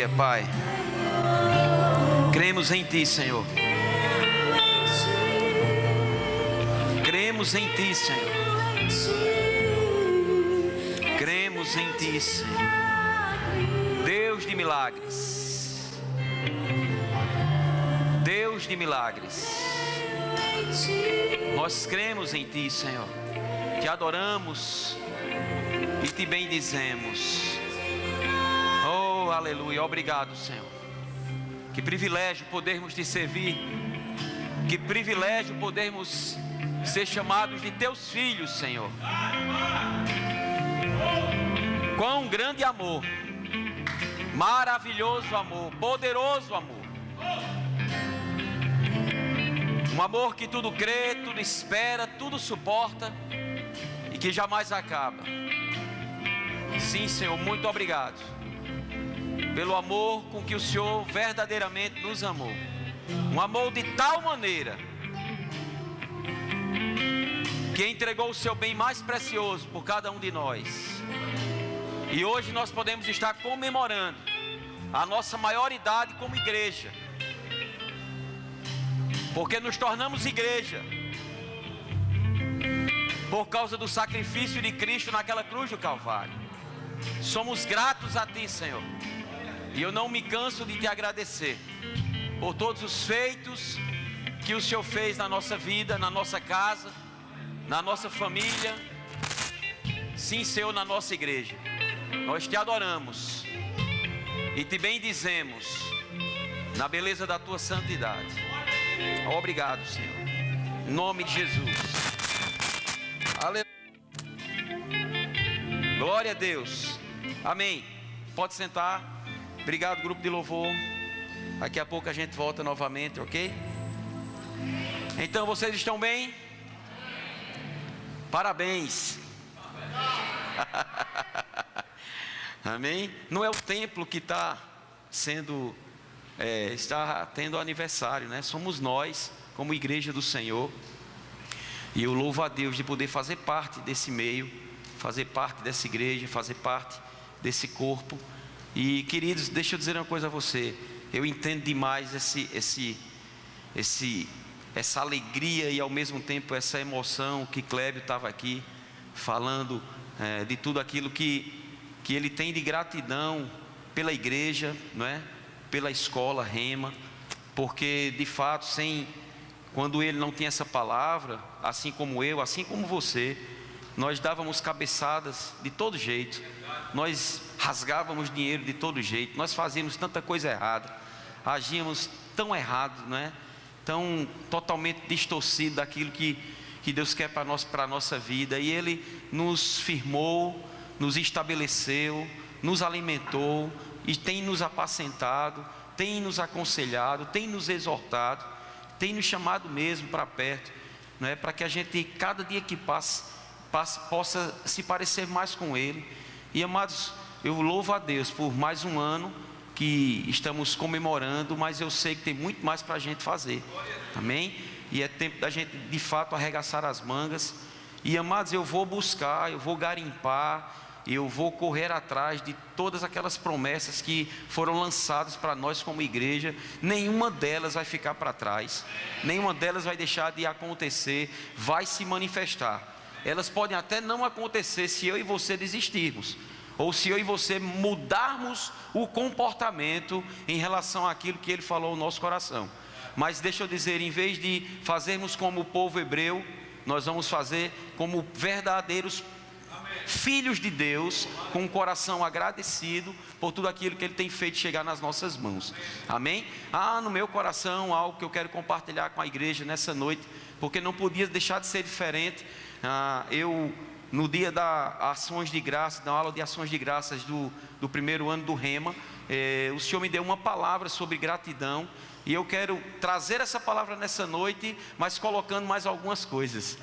Aleluia, Pai. Cremos em Ti, Senhor. Cremos em Ti, Senhor. Cremos em Ti, Senhor. Deus de milagres. Deus de milagres. Nós cremos em Ti, Senhor. Te adoramos e Te bendizemos. Oh, aleluia. Obrigado, Senhor. Que privilégio podermos Te servir. Que privilégio podermos ser chamados de Teus filhos, Senhor. Quão grande amor, maravilhoso amor, poderoso amor. Um amor que tudo crê, tudo espera, tudo suporta e que jamais acaba. Sim, Senhor, muito obrigado pelo amor com que o Senhor verdadeiramente nos amou. Um amor de tal maneira que entregou o seu bem mais precioso por cada um de nós. E hoje nós podemos estar comemorando a nossa maioridade como igreja, porque nos tornamos igreja por causa do sacrifício de Cristo naquela cruz do Calvário. Somos gratos a Ti, Senhor, e eu não me canso de Te agradecer por todos os feitos que o Senhor fez na nossa vida, na nossa casa, na nossa família. Sim, Senhor, na nossa igreja. Nós Te adoramos e Te bendizemos na beleza da Tua santidade. Obrigado, Senhor. Em nome de Jesus. Aleluia. Glória a Deus. Amém. Pode sentar. Obrigado, grupo de louvor. Daqui a pouco a gente volta novamente, ok? Então, vocês estão bem? Parabéns. Amém? Não é o templo que está sendo, está tendo aniversário, né? Somos nós, como igreja do Senhor. E eu louvo a Deus de poder fazer parte desse meio, fazer parte dessa igreja, fazer parte desse corpo. E queridos, deixa eu dizer uma coisa a você. Eu entendo demais essa alegria e ao mesmo tempo essa emoção que Clébio estava aqui falando, de tudo aquilo que ele tem de gratidão pela igreja, não é? Pela escola Rema, porque de fato quando ele não tinha essa palavra, assim como eu, assim como você, nós dávamos cabeçadas de todo jeito, nós rasgávamos dinheiro de todo jeito, nós fazíamos tanta coisa errada, agíamos tão errado, não é? Tão totalmente distorcido daquilo que Deus quer para a nossa vida. E Ele nos firmou, nos estabeleceu, nos alimentou e tem nos apacentado, tem nos aconselhado, tem nos exortado, tem nos chamado mesmo para perto, não é? Para que a gente, cada dia que passa, possa se parecer mais com Ele. E amados, eu louvo a Deus por mais um ano que estamos comemorando, mas eu sei que tem muito mais para a gente fazer, amém? E é tempo da gente de fato arregaçar as mangas. E amados, eu vou buscar, eu vou garimpar, eu vou correr atrás de todas aquelas promessas que foram lançadas para nós como igreja. Nenhuma delas vai ficar para trás, nenhuma delas vai deixar de acontecer, vai se manifestar. Elas podem até não acontecer se eu e você desistirmos, ou se eu e você mudarmos o comportamento em relação àquilo que Ele falou no nosso coração. Mas deixa eu dizer, em vez de fazermos como o povo hebreu, nós vamos fazer como verdadeiros filhos de Deus, com um coração agradecido por tudo aquilo que Ele tem feito chegar nas nossas mãos, amém? No meu coração, algo que eu quero compartilhar com a igreja nessa noite, porque não podia deixar de ser diferente. No dia da ações de graça, na aula de ações de graças do primeiro ano do Rema, o Senhor me deu uma palavra sobre gratidão, e eu quero trazer essa palavra nessa noite, mas colocando mais algumas coisas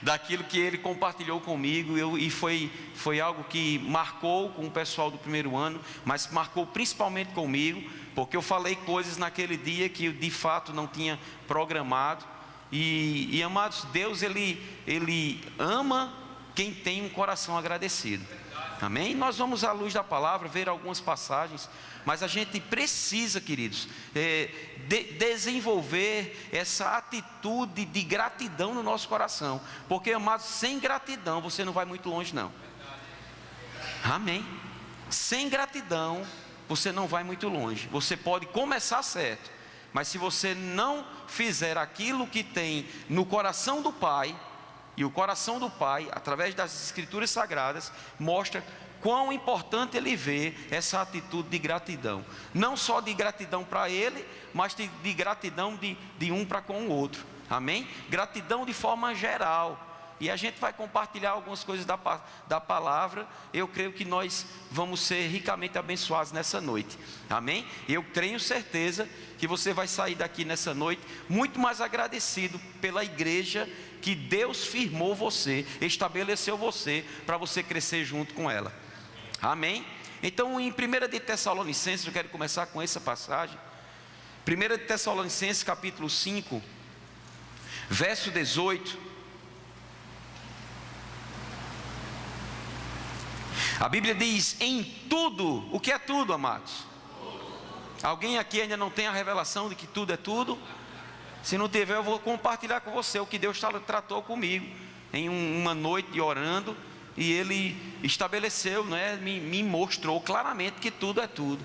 daquilo que Ele compartilhou comigo, e foi algo que marcou com o pessoal do primeiro ano, mas marcou principalmente comigo, porque eu falei coisas naquele dia que eu de fato não tinha programado. E amados, Deus ele ama quem tem um coração agradecido. Amém? Nós vamos à luz da palavra ver algumas passagens, mas a gente precisa, queridos, desenvolver essa atitude de gratidão no nosso coração, porque, amados, sem gratidão você não vai muito longe não. Amém? Sem gratidão você não vai muito longe. Você pode começar certo, mas se você não fizer aquilo que tem no coração do Pai, e o coração do Pai, através das Escrituras Sagradas, mostra quão importante Ele vê essa atitude de gratidão. Não só de gratidão para Ele, mas de gratidão de um para com o outro. Amém? Gratidão de forma geral. E a gente vai compartilhar algumas coisas da palavra. Eu creio que nós vamos ser ricamente abençoados nessa noite. Amém? Eu tenho certeza que você vai sair daqui nessa noite muito mais agradecido pela igreja que Deus firmou você, estabeleceu você, para você crescer junto com ela. Amém? Então, em 1 de Tessalonicenses, eu quero começar com essa passagem. 1 de Tessalonicenses, capítulo 5, verso 18. A Bíblia diz: em tudo. O que é tudo, amados? Alguém aqui ainda não tem a revelação de que tudo é tudo? Se não tiver, eu vou compartilhar com você o que Deus tratou comigo em uma noite orando, e Ele estabeleceu, né, me mostrou claramente que tudo é tudo.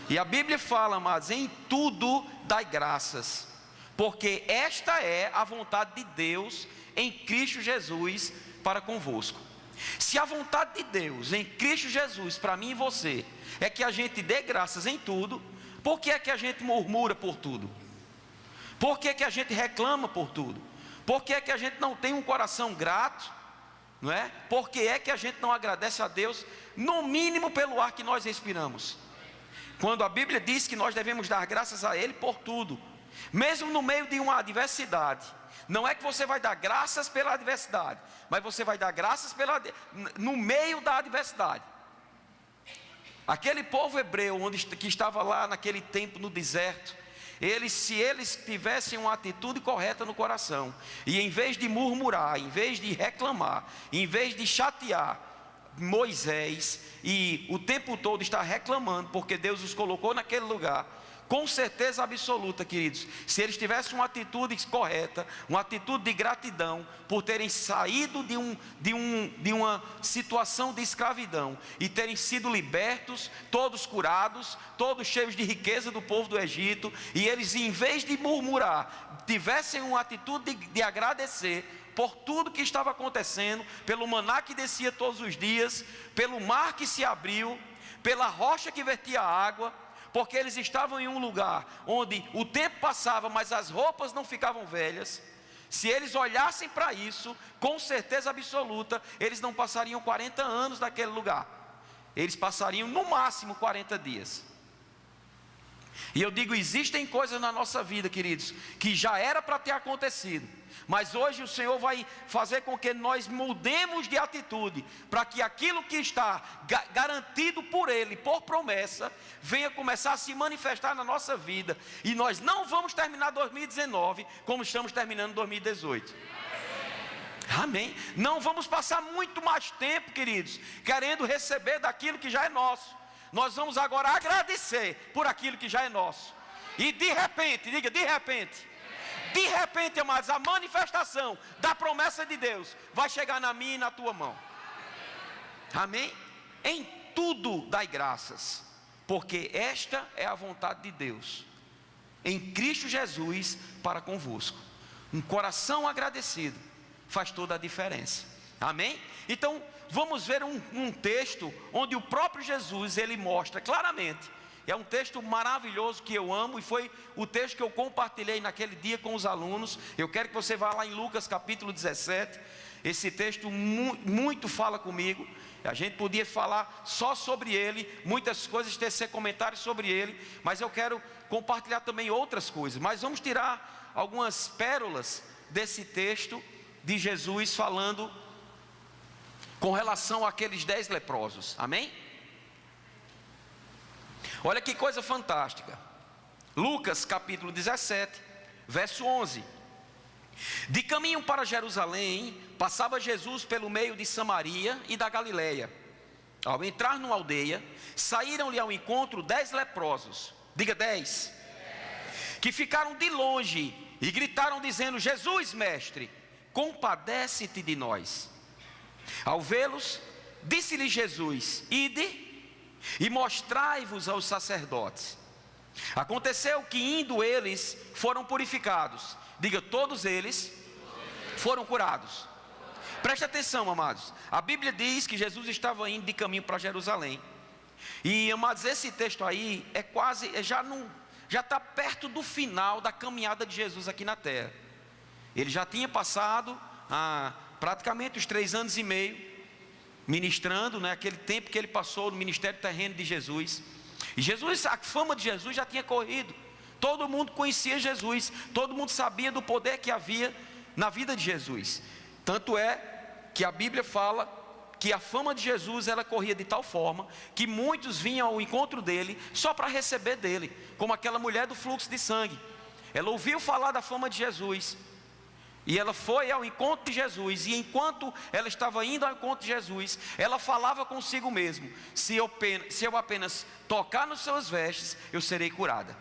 E a Bíblia fala, amados, em tudo dai graças, porque esta é a vontade de Deus em Cristo Jesus para convosco. Se a vontade de Deus em Cristo Jesus para mim e você é que a gente dê graças em tudo, por que é que a gente murmura por tudo? Por que é que a gente reclama por tudo? Por que é que a gente não tem um coração grato? Não é? Por que é que a gente não agradece a Deus, no mínimo pelo ar que nós respiramos? Quando a Bíblia diz que nós devemos dar graças a Ele por tudo, mesmo no meio de uma adversidade. Não é que você vai dar graças pela adversidade, mas você vai dar graças no meio da adversidade. Aquele povo hebreu que estava lá naquele tempo no deserto, se eles tivessem uma atitude correta no coração, e em vez de murmurar, em vez de reclamar, em vez de chatear Moisés, e o tempo todo estar reclamando, porque Deus os colocou naquele lugar, com certeza absoluta, queridos, se eles tivessem uma atitude correta, uma atitude de gratidão, por terem saído de uma situação de escravidão, e terem sido libertos, todos curados, todos cheios de riqueza do povo do Egito, e eles, em vez de murmurar, tivessem uma atitude de agradecer, por tudo que estava acontecendo, pelo maná que descia todos os dias, pelo mar que se abriu, pela rocha que vertia água, porque eles estavam em um lugar onde o tempo passava, mas as roupas não ficavam velhas. Se eles olhassem para isso, com certeza absoluta, eles não passariam 40 anos naquele lugar. Eles passariam no máximo 40 dias. E eu digo, existem coisas na nossa vida, queridos, que já era para ter acontecido, mas hoje o Senhor vai fazer com que nós mudemos de atitude, para que aquilo que está garantido por Ele, por promessa, venha começar a se manifestar na nossa vida. E nós não vamos terminar 2019 como estamos terminando 2018. Amém? Não vamos passar muito mais tempo, queridos, querendo receber daquilo que já é nosso. Nós vamos agora agradecer por aquilo que já é nosso. E de repente, diga, de repente, amados, a manifestação da promessa de Deus vai chegar na minha e na tua mão. Amém? Em tudo dai graças, porque esta é a vontade de Deus em Cristo Jesus para convosco. Um coração agradecido faz toda a diferença. Amém? Então vamos ver um texto onde o próprio Jesus, ele mostra claramente. É um texto maravilhoso que eu amo, e foi o texto que eu compartilhei naquele dia com os alunos. Eu quero que você vá lá em Lucas capítulo 17. Esse texto muito fala comigo. A gente podia falar só sobre ele, muitas coisas, tecer comentários sobre ele, mas eu quero compartilhar também outras coisas. Mas vamos tirar algumas pérolas desse texto de Jesus falando com relação àqueles 10 leprosos. Amém? Olha que coisa fantástica. Lucas capítulo 17, verso 11. De caminho para Jerusalém, passava Jesus pelo meio de Samaria e da Galileia. Ao entrar numa aldeia, saíram-lhe ao encontro 10 leprosos, diga 10, que ficaram de longe e gritaram dizendo: Jesus, mestre, compadece-te de nós. Ao vê-los, disse-lhe Jesus: ide e mostrai-vos aos sacerdotes. Aconteceu que indo eles foram purificados, diga, todos eles foram curados. Preste atenção, amados, a Bíblia diz que Jesus estava indo de caminho para Jerusalém. E, amados, esse texto aí é quase, já está perto do final da caminhada de Jesus aqui na terra. Ele já tinha passado praticamente os 3 anos e meio ministrando, né, aquele tempo que ele passou no ministério terreno de Jesus. E Jesus, a fama de Jesus já tinha corrido. Todo mundo conhecia Jesus, todo mundo sabia do poder que havia na vida de Jesus. Tanto é que a Bíblia fala que a fama de Jesus, ela corria de tal forma que muitos vinham ao encontro dele só para receber dele, como aquela mulher do fluxo de sangue. Ela ouviu falar da fama de Jesus e ela foi ao encontro de Jesus, e enquanto ela estava indo ao encontro de Jesus, ela falava consigo mesmo: se eu apenas tocar nos seus vestes, eu serei curada.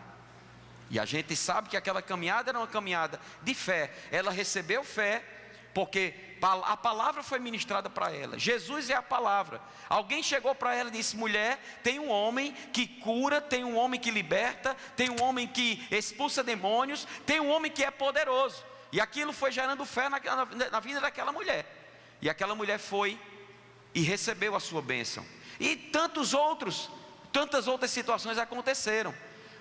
E a gente sabe que aquela caminhada era uma caminhada de fé. Ela recebeu fé porque a palavra foi ministrada para ela. Jesus é a palavra. Alguém chegou para ela e disse: mulher, tem um homem que cura, tem um homem que liberta, tem um homem que expulsa demônios, tem um homem que é poderoso. E aquilo foi gerando fé na vida daquela mulher. E aquela mulher foi e recebeu a sua bênção. E tantas outras situações aconteceram.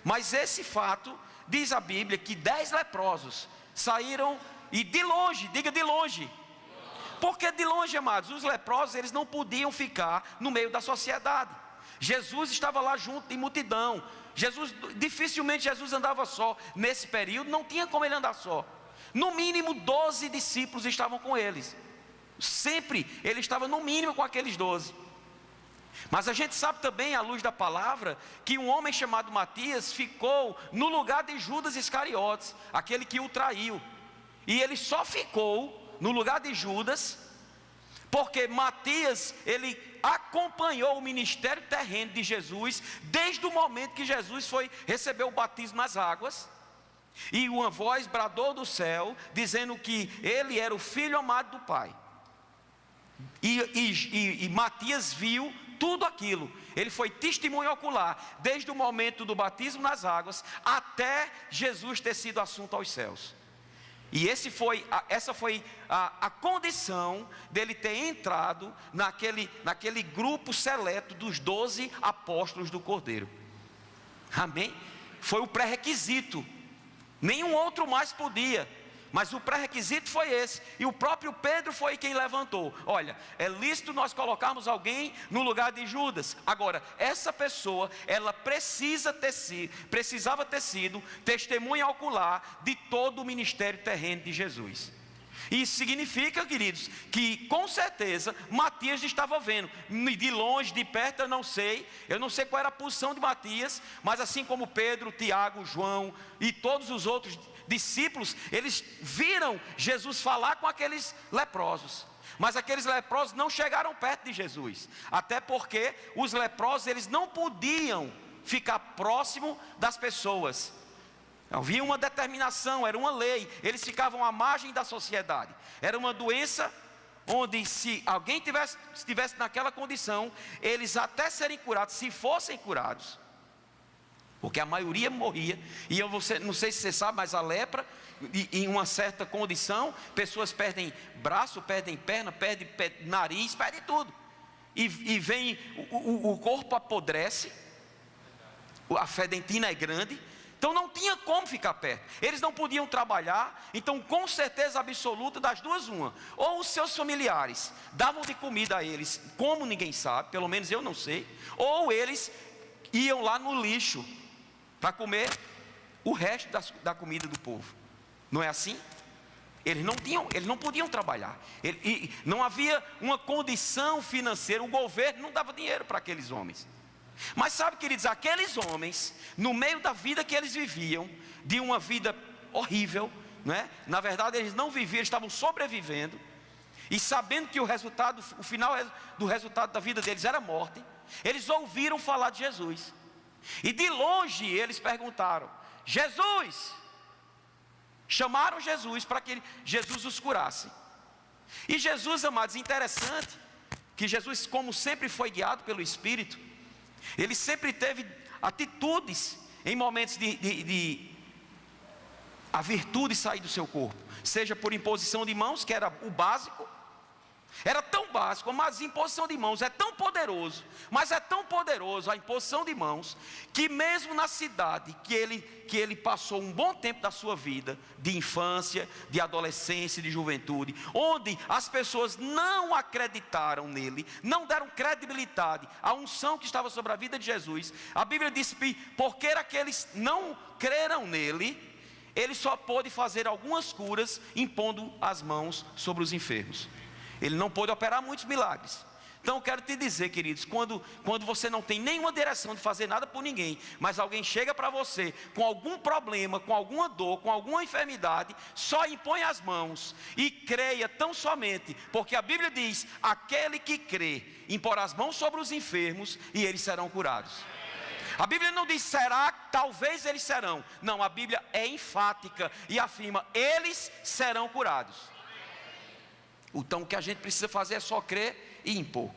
Mas esse fato, diz a Bíblia, que 10 leprosos saíram e de longe, diga de longe. Porque de longe, amados, os leprosos, eles não podiam ficar no meio da sociedade. Jesus estava lá junto de multidão. Dificilmente Jesus andava só. Nesse período não tinha como ele andar só. No mínimo 12 discípulos estavam com eles. Sempre ele estava no mínimo com aqueles 12. Mas a gente sabe também, à luz da palavra, que um homem chamado Matias ficou no lugar de Judas Iscariotes, aquele que o traiu. E ele só ficou no lugar de Judas porque Matias, ele acompanhou o ministério terreno de Jesus desde o momento que Jesus recebeu o batismo nas águas. E uma voz bradou do céu, dizendo que ele era o filho amado do Pai. E Matias viu tudo aquilo. Ele foi testemunho ocular, desde o momento do batismo nas águas, até Jesus ter sido assunto aos céus. E essa foi a condição dele ter entrado naquele grupo seleto dos 12 apóstolos do Cordeiro. Amém? Foi o pré-requisito. Nenhum outro mais podia, mas o pré-requisito foi esse. E o próprio Pedro foi quem levantou: olha, é lícito nós colocarmos alguém no lugar de Judas. Agora, essa pessoa, ela precisava ter sido testemunha ocular de todo o ministério terreno de Jesus. Isso significa, queridos, que com certeza Matias estava vendo, de longe, de perto, eu não sei qual era a posição de Matias, mas assim como Pedro, Tiago, João e todos os outros discípulos, eles viram Jesus falar com aqueles leprosos. Mas aqueles leprosos não chegaram perto de Jesus, até porque os leprosos, eles não podiam ficar próximo das pessoas. Havia uma determinação, era uma lei. Eles ficavam à margem da sociedade. Era uma doença onde, se alguém estivesse naquela condição, eles até serem curados, se fossem curados, porque a maioria morria. E não sei se você sabe, mas a lepra, em uma certa condição, pessoas perdem braço, perdem perna, perdem nariz, perdem tudo. E vem, o corpo apodrece, a fedentina é grande. Então não tinha como ficar perto. Eles não podiam trabalhar. Então, com certeza absoluta, das duas uma: ou os seus familiares davam de comida a eles, como ninguém sabe, pelo menos eu não sei, ou eles iam lá no lixo para comer o resto da comida do povo. Não é assim? Eles não podiam trabalhar. E não havia uma condição financeira. O governo não dava dinheiro para aqueles homens. Mas sabe, queridos, aqueles homens, no meio da vida que eles viviam, de uma vida horrível, não é? Na verdade eles não viviam, eles estavam sobrevivendo, e sabendo que o final do resultado da vida deles era morte, eles ouviram falar de Jesus, e de longe eles perguntaram: Jesus! Chamaram Jesus para que Jesus os curasse. E Jesus, amados, interessante que Jesus, como sempre foi guiado pelo Espírito, ele sempre teve atitudes em momentos de a virtude sair do seu corpo, seja por imposição de mãos, que era o básico. Era tão básico, mas a imposição de mãos é tão poderoso, mas é tão poderoso a imposição de mãos, que mesmo na cidade que ele passou um bom tempo da sua vida, de infância, de adolescência, de juventude, onde as pessoas não acreditaram nele, não deram credibilidade à unção que estava sobre a vida de Jesus, a Bíblia diz que porque aqueles não creram nele, ele só pôde fazer algumas curas, impondo as mãos sobre os enfermos. Ele não pôde operar muitos milagres. Então eu quero te dizer, queridos, quando você não tem nenhuma direção de fazer nada por ninguém, mas alguém chega para você com algum problema, com alguma dor, com alguma enfermidade, só impõe as mãos e creia tão somente, porque a Bíblia diz: aquele que crê, impor as mãos sobre os enfermos e eles serão curados. A Bíblia não diz será, talvez eles serão. Não, a Bíblia é enfática e afirma: eles serão curados. Então o que a gente precisa fazer é só crer e impor.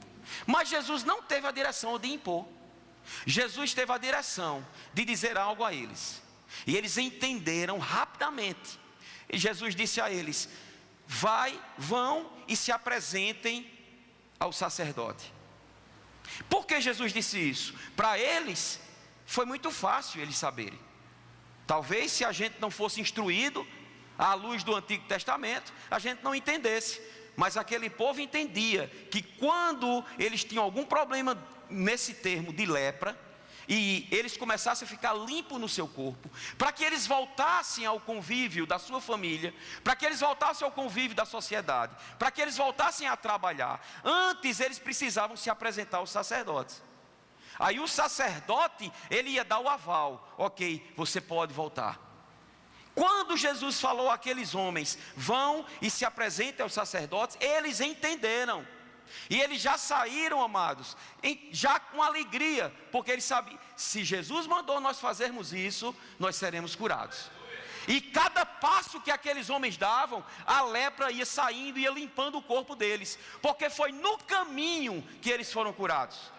Mas Jesus não teve a direção de impor. Jesus teve a direção de dizer algo a eles, e eles entenderam rapidamente. E Jesus disse a eles: vão e se apresentem ao sacerdote. Por que Jesus disse isso? Para eles foi muito fácil eles saberem. Talvez se a gente não fosse instruído à luz do Antigo Testamento, a gente não entendesse. Mas aquele povo entendia que quando eles tinham algum problema nesse termo de lepra, e eles começassem a ficar limpos no seu corpo, para que eles voltassem ao convívio da sua família, para que eles voltassem ao convívio da sociedade, para que eles voltassem a trabalhar, antes eles precisavam se apresentar aos sacerdotes. Aí o sacerdote, ele ia dar o aval: ok, você pode voltar. Quando Jesus falou àqueles homens: vão e se apresentem aos sacerdotes, eles entenderam. E eles já saíram, amados, já com alegria, porque eles sabiam: se Jesus mandou nós fazermos isso, nós seremos curados. E cada passo que aqueles homens davam, a lepra ia saindo e ia limpando o corpo deles, porque foi no caminho que eles foram curados.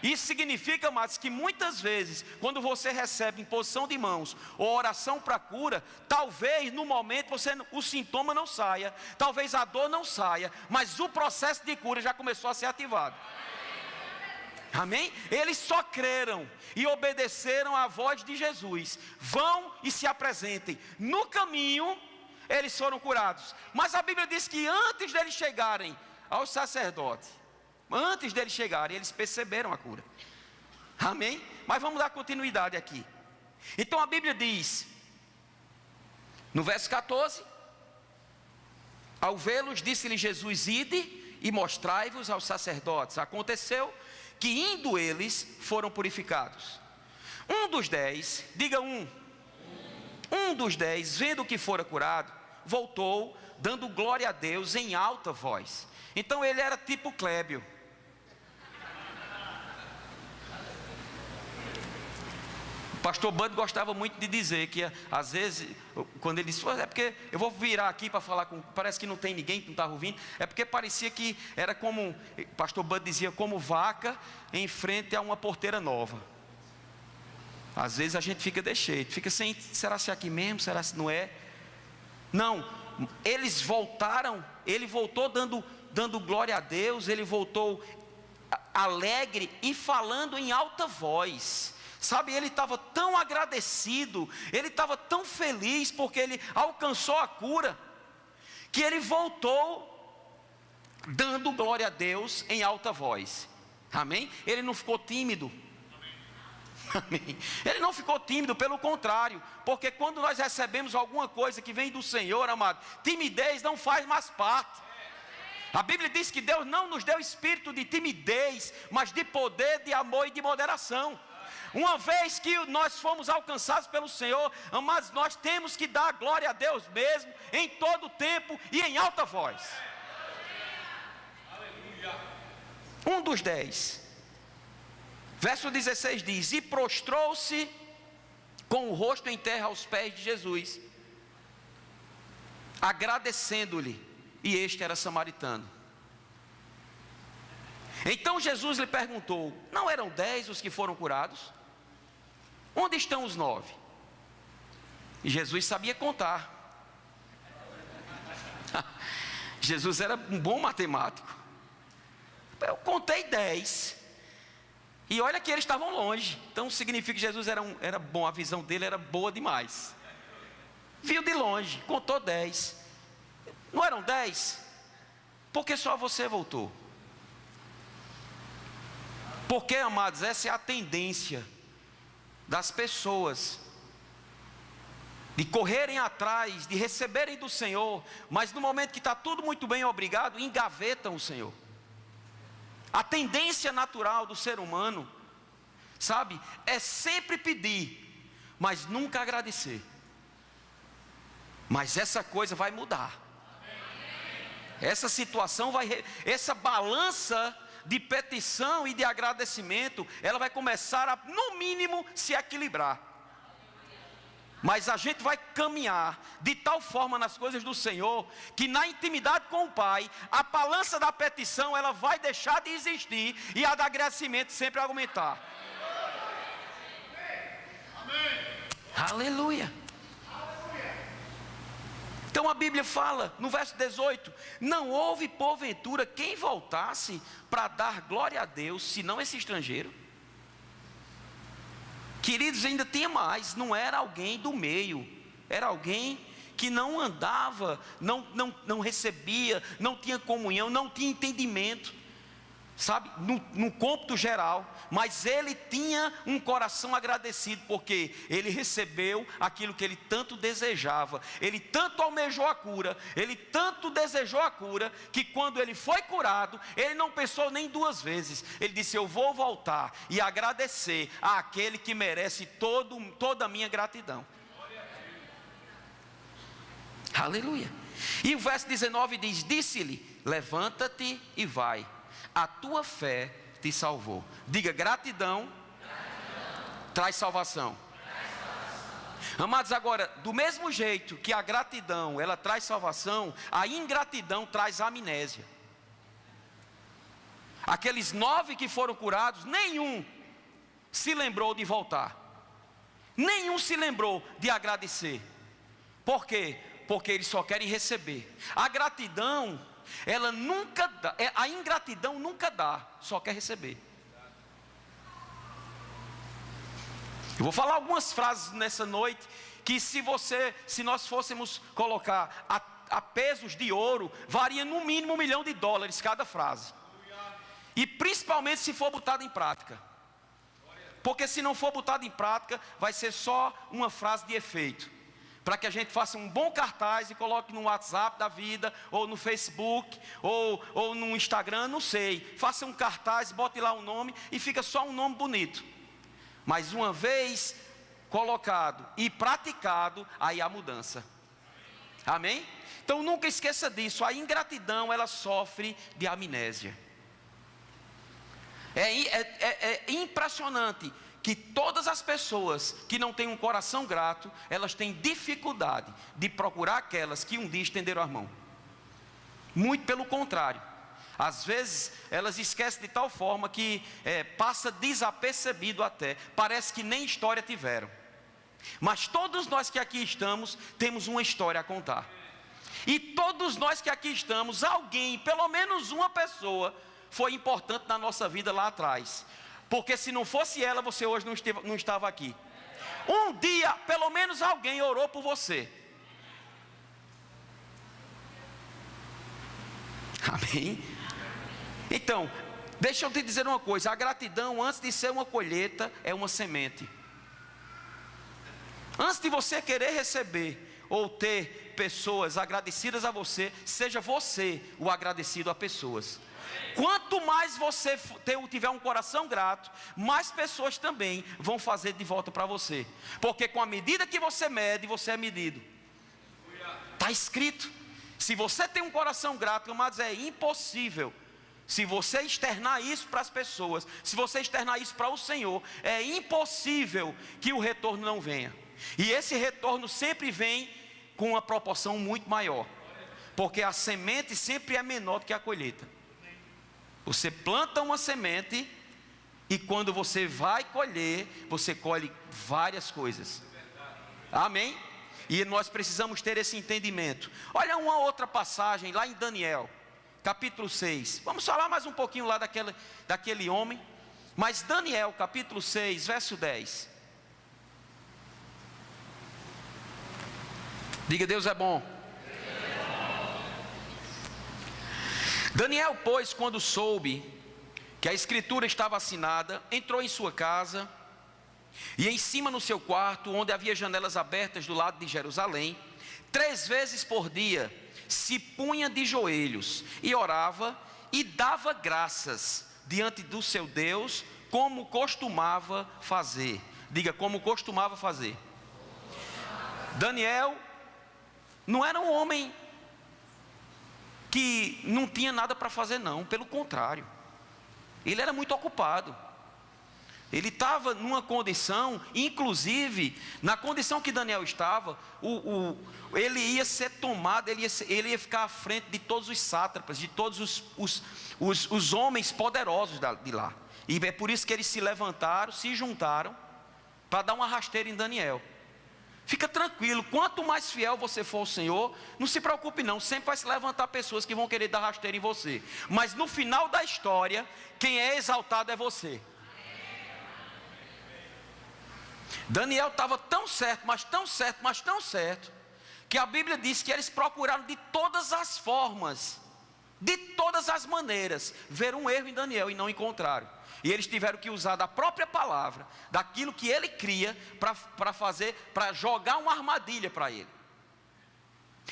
Isso significa, amados, que muitas vezes, quando você recebe imposição de mãos ou oração para cura, talvez no momento o sintoma não saia, talvez a dor não saia, mas o processo de cura já começou a ser ativado. Amém? Eles só creram e obedeceram à voz de Jesus: vão e se apresentem. No caminho eles foram curados. Mas a Bíblia diz que antes deles chegarem ao sacerdote, eles perceberam a cura. Amém? Mas vamos dar continuidade aqui. Então a Bíblia diz, no verso 14: ao vê-los, disse-lhe Jesus: ide e mostrai-vos aos sacerdotes. Aconteceu que indo eles, foram purificados. Um dos 10, diga um dos 10, vendo que fora curado, voltou, dando glória a Deus em alta voz. Então ele era tipo Clébio. O pastor Bud gostava muito de dizer que às vezes, quando ele disse: é porque eu vou virar aqui para falar com, parece que não tem ninguém que não estava ouvindo, é porque parecia que era como, o pastor Bud dizia, como vaca em frente a uma porteira nova. Às vezes a gente fica desse jeito, fica sem: será se é aqui mesmo, será se não é? Não, eles voltaram, ele voltou dando glória a Deus, ele voltou alegre e falando em alta voz. Sabe, ele estava tão agradecido, ele estava tão feliz porque ele alcançou a cura, que ele voltou dando glória a Deus em alta voz. Amém? Ele não ficou tímido. Amém. Ele não ficou tímido, pelo contrário, porque quando nós recebemos alguma coisa que vem do Senhor, amado, timidez não faz mais parte. A Bíblia diz que Deus não nos deu espírito de timidez, mas de poder, de amor e de moderação. Uma vez que nós fomos alcançados pelo Senhor, amados, nós temos que dar glória a Deus mesmo, em todo tempo e em alta voz. Um dos 10, verso 16 diz: e prostrou-se com o rosto em terra aos pés de Jesus, agradecendo-lhe, e este era samaritano. Então Jesus lhe perguntou: não eram 10 os que foram curados? Onde estão os 9? E Jesus sabia contar. Jesus era um bom matemático. Eu contei 10. E olha que eles estavam longe. Então significa que Jesus era bom, a visão dele era boa demais. Viu de longe, contou 10. Não eram 10? Por que só você voltou? Porque, amados, essa é a tendência das pessoas, de correrem atrás, de receberem do Senhor, mas no momento que está tudo muito bem, obrigado, engavetam o Senhor. A tendência natural do ser humano, sabe, é sempre pedir, mas nunca agradecer. Mas essa coisa vai mudar. Essa situação essa balança de petição e de agradecimento, ela vai começar a, no mínimo, se equilibrar. Mas a gente vai caminhar de tal forma nas coisas do Senhor, que na intimidade com o Pai, a balança da petição, ela vai deixar de existir, e a do agradecimento sempre aumentar. Amém. Aleluia. Então a Bíblia fala, no verso 18: não houve porventura quem voltasse para dar glória a Deus, senão esse estrangeiro? Queridos, ainda tinha mais, não era alguém do meio, era alguém que não andava, não recebia, não tinha comunhão, não tinha entendimento, sabe, no cômputo geral, mas ele tinha um coração agradecido, porque ele recebeu aquilo que ele tanto desejava, ele tanto almejou a cura, ele tanto desejou a cura, que quando ele foi curado, ele não pensou nem duas vezes, ele disse: eu vou voltar e agradecer àquele que merece toda a minha gratidão. Aleluia. E o verso 19 diz: disse-lhe: levanta-te e vai, a tua fé te salvou. Diga: gratidão, traz salvação. Amados, agora, do mesmo jeito que a gratidão, ela traz salvação, a ingratidão traz amnésia. Aqueles 9 que foram curados, nenhum se lembrou de voltar, nenhum se lembrou de agradecer. Por quê? Porque eles só querem receber. A gratidão, ela nunca dá, a ingratidão nunca dá, só quer receber. Eu vou falar algumas frases nessa noite, que se nós fôssemos colocar a pesos de ouro, varia no mínimo $1 milhão cada frase. E principalmente se for botada em prática. Porque se não for botada em prática, vai ser só uma frase de efeito, para que a gente faça um bom cartaz e coloque no WhatsApp da vida, ou no Facebook, ou no Instagram, não sei. Faça um cartaz, bote lá o nome e fica só um nome bonito. Mas uma vez colocado e praticado, aí há mudança. Amém? Então nunca esqueça disso. A ingratidão, ela sofre de amnésia. É impressionante que todas as pessoas que não têm um coração grato, elas têm dificuldade de procurar aquelas que um dia estenderam a mão. Muito pelo contrário, às vezes elas esquecem de tal forma que passa desapercebido até, parece que nem história tiveram. Mas todos nós que aqui estamos, temos uma história a contar. E todos nós que aqui estamos, alguém, pelo menos uma pessoa, foi importante na nossa vida lá atrás. Porque se não fosse ela, você hoje não estava aqui. Um dia, pelo menos alguém orou por você. Amém? Então, deixa eu te dizer uma coisa. A gratidão, antes de ser uma colheita, é uma semente. Antes de você querer receber ou ter pessoas agradecidas a você, seja você o agradecido a pessoas. Quanto mais você tiver um coração grato, mais pessoas também vão fazer de volta para você. Porque com a medida que você mede, você é medido. Está escrito. Se você tem um coração grato, amados, é impossível. Se você externar isso para as pessoas, se você externar isso para o Senhor, é impossível que o retorno não venha. E esse retorno sempre vem com uma proporção muito maior. Porque a semente sempre é menor do que a colheita. Você planta uma semente e quando você vai colher, você colhe várias coisas. Amém? E nós precisamos ter esse entendimento. Olha uma outra passagem lá em Daniel, capítulo 6. Vamos falar mais um pouquinho lá daquele homem. Mas Daniel, capítulo 6, verso 10. Diga, Deus é bom. Daniel, pois, quando soube que a escritura estava assinada, entrou em sua casa, e em cima no seu quarto, onde havia janelas abertas do lado de Jerusalém, 3 vezes por dia, se punha de joelhos, e orava, e dava graças diante do seu Deus, como costumava fazer. Diga, como costumava fazer. Daniel não era um homem que não tinha nada para fazer, não, pelo contrário, ele era muito ocupado. Ele estava numa condição, inclusive, na condição que Daniel estava, ele ia ser tomado, ele ia ficar à frente de todos os sátrapas, de todos os homens poderosos de lá. E é por isso que eles se levantaram, se juntaram, para dar uma rasteira em Daniel. Fica tranquilo, quanto mais fiel você for ao Senhor, não se preocupe não, sempre vai se levantar pessoas que vão querer dar rasteira em você. Mas no final da história, quem é exaltado é você. Daniel estava tão certo, mas tão certo, mas tão certo, que a Bíblia diz que eles procuraram de todas as formas, de todas as maneiras, ver um erro em Daniel e não encontraram. E eles tiveram que usar da própria palavra, daquilo que ele cria, para jogar uma armadilha para ele.